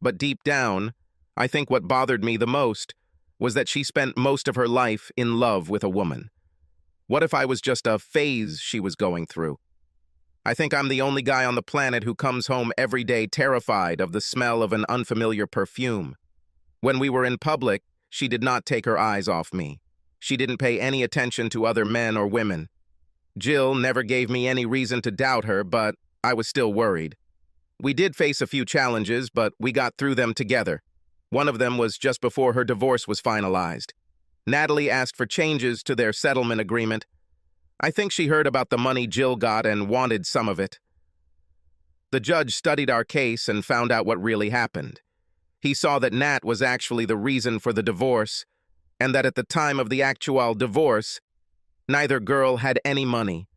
Speaker 1: But deep down, I think what bothered me the most was that she spent most of her life in love with a woman. What if I was just a phase she was going through? I think I'm the only guy on the planet who comes home every day terrified of the smell of an unfamiliar perfume. When we were in public, she did not take her eyes off me. She didn't pay any attention to other men or women. Jill never gave me any reason to doubt her, but I was still worried. We did face a few challenges, but we got through them together. One of them was just before her divorce was finalized. Natalie asked for changes to their settlement agreement. I think she heard about the money Jill got and wanted some of it. The judge studied our case and found out what really happened. He saw that Nat was actually the reason for the divorce, and that at the time of the actual divorce, neither girl had any money.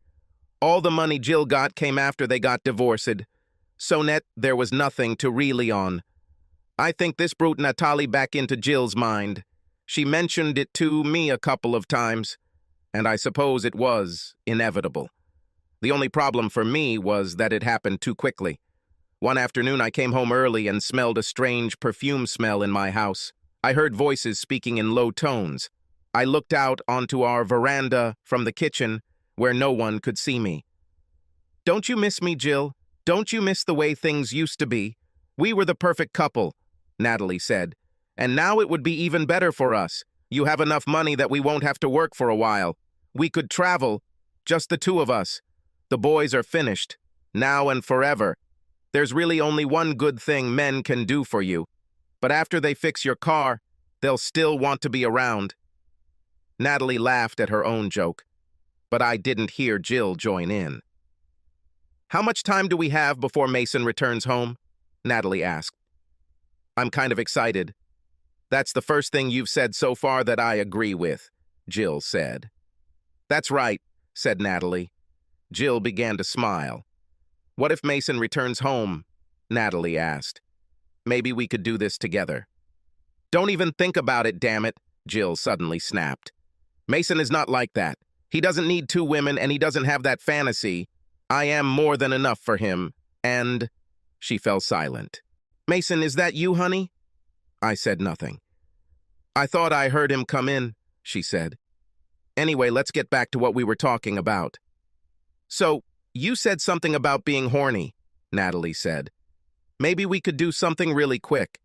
Speaker 1: All the money Jill got came after they got divorced. So net, there was nothing to really on. I think this brought Natalie back into Jill's mind. She mentioned it to me a couple of times, and I suppose it was inevitable. The only problem for me was that it happened too quickly. One afternoon I came home early and smelled a strange perfume smell in my house. I heard voices speaking in low tones. I looked out onto our veranda from the kitchen, where no one could see me. "Don't you miss me, Jill? Don't you miss the way things used to be? We were the perfect couple," Natalie said. "And now it would be even better for us. You have enough money that we won't have to work for a while. We could travel, just the two of us. The boys are finished, now and forever. There's really only one good thing men can do for you. But after they fix your car, they'll still want to be around." Natalie laughed at her own joke, but I didn't hear Jill join in. "How much time do we have before Mason returns home?" Natalie asked. "I'm kind of excited." "That's the first thing you've said so far that I agree with," Jill said. "That's right," said Natalie. Jill began to smile. "What if Mason returns home?" Natalie asked. "Maybe we could do this together." "Don't even think about it, damn it," Jill suddenly snapped. "Mason is not like that. He doesn't need two women and he doesn't have that fantasy. I am more than enough for him, and—" She fell silent. "Mason, is that you, honey?" I said nothing. "I thought I heard him come in," she said. "Anyway, let's get back to what we were talking about." "So, you said something about being horny," Natalie said. "Maybe we could do something really quick."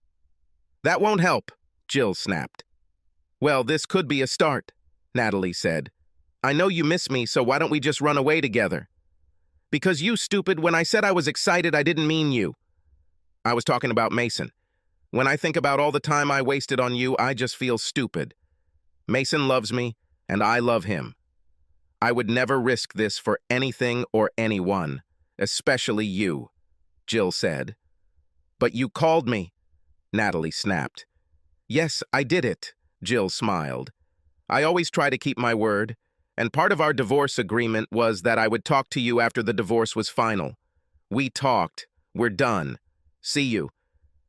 Speaker 1: "That won't help," Jill snapped. "Well, this could be a start," Natalie said. "I know you miss me, so why don't we just run away together?" "Because you, stupid, when I said I was excited, I didn't mean you. I was talking about Mason. When I think about all the time I wasted on you, I just feel stupid. Mason loves me, and I love him. I would never risk this for anything or anyone, especially you," Jill said. "But you called me," Natalie snapped. "Yes, I did it," Jill smiled. "I always try to keep my word, and part of our divorce agreement was that I would talk to you after the divorce was final. We talked. We're done. See you.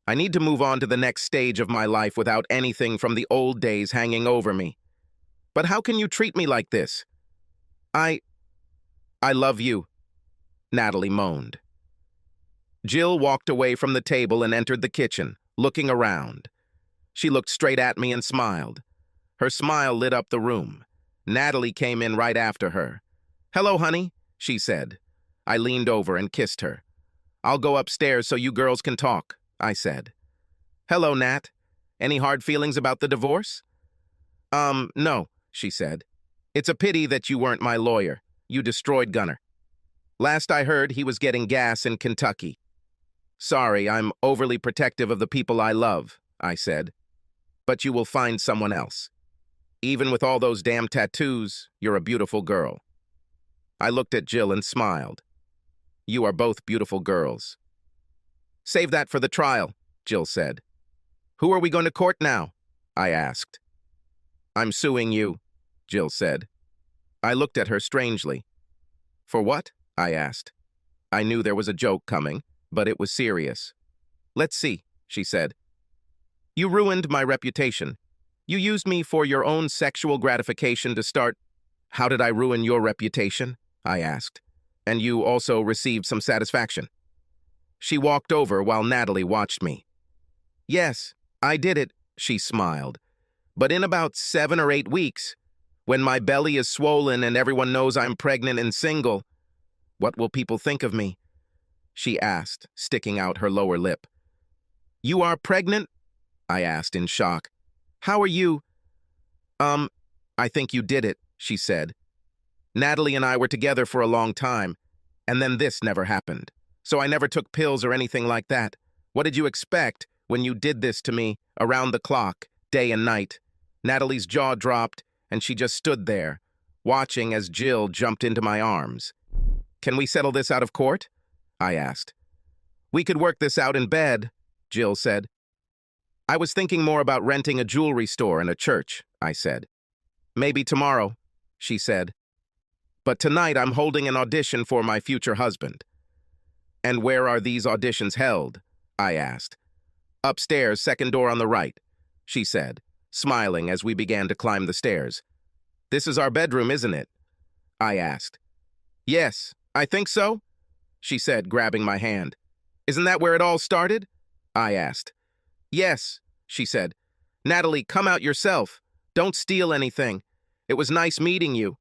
Speaker 1: I need to move on to the next stage of my life without anything from the old days hanging over me. But how can you treat me like this?" I love you," Natalie moaned. Jill walked away from the table and entered the kitchen, looking around. She looked straight at me and smiled. Her smile lit up the room. Natalie came in right after her. "Hello, honey," she said. I leaned over and kissed her. "I'll go upstairs so you girls can talk," I said. "Hello, Nat. Any hard feelings about the divorce?" No," she said. "It's a pity that you weren't my lawyer. You destroyed Gunner. Last I heard, he was getting gas in Kentucky." "Sorry, I'm overly protective of the people I love," I said. "But you will find someone else. Even with all those damn tattoos, you're a beautiful girl." I looked at Jill and smiled. "You are both beautiful girls." "Save that for the trial," Jill said. "Who are we going to court now?" I asked. "I'm suing you," Jill said. I looked at her strangely. "For what?" I asked. I knew there was a joke coming, but it was serious. "Let's see," she said. "You ruined my reputation. You used me for your own sexual gratification to start—" "How did I ruin your reputation?" I asked. "And you also received some satisfaction." She walked over while Natalie watched me. "Yes, I did it," she smiled. "But in about 7 or 8 weeks, when my belly is swollen and everyone knows I'm pregnant and single, what will people think of me?" she asked, sticking out her lower lip. "You are pregnant?" I asked in shock. "How are you—" I think you did it," she said. "Natalie and I were together for a long time, and then this never happened. So I never took pills or anything like that. What did you expect when you did this to me around the clock, day and night?" Natalie's jaw dropped, and she just stood there, watching as Jill jumped into my arms. "Can we settle this out of court?" I asked. "We could work this out in bed," Jill said. I was thinking more about renting a jewelry store and a church, I said. Maybe tomorrow, she said. But tonight I'm holding an audition for my future husband. And where are these auditions held? I asked. Upstairs, second door on the right, she said, smiling as we began to climb the stairs. This is our bedroom, isn't it? I asked. Yes, I think so, she said, grabbing my hand. Isn't that where it all started? I asked. Yes, she said. Natalie, come out yourself. Don't steal anything. It was nice meeting you.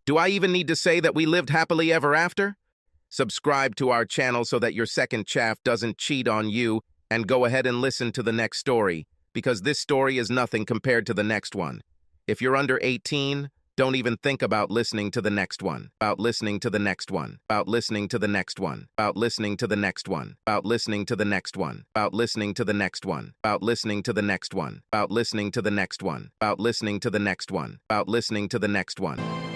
Speaker 1: Do I even need to say that we lived happily ever after? Subscribe to our channel so that your second chaff doesn't cheat on you, and go ahead and listen to the next story, because this story is nothing compared to the next one. If you're under 18, don't even think about listening to the next one. About listening to the next one. About listening to the next one. About listening to the next one. About listening to the next one. About listening to the next one. About listening to the next one. About listening to the next one. About listening to the next one. About listening to the next one.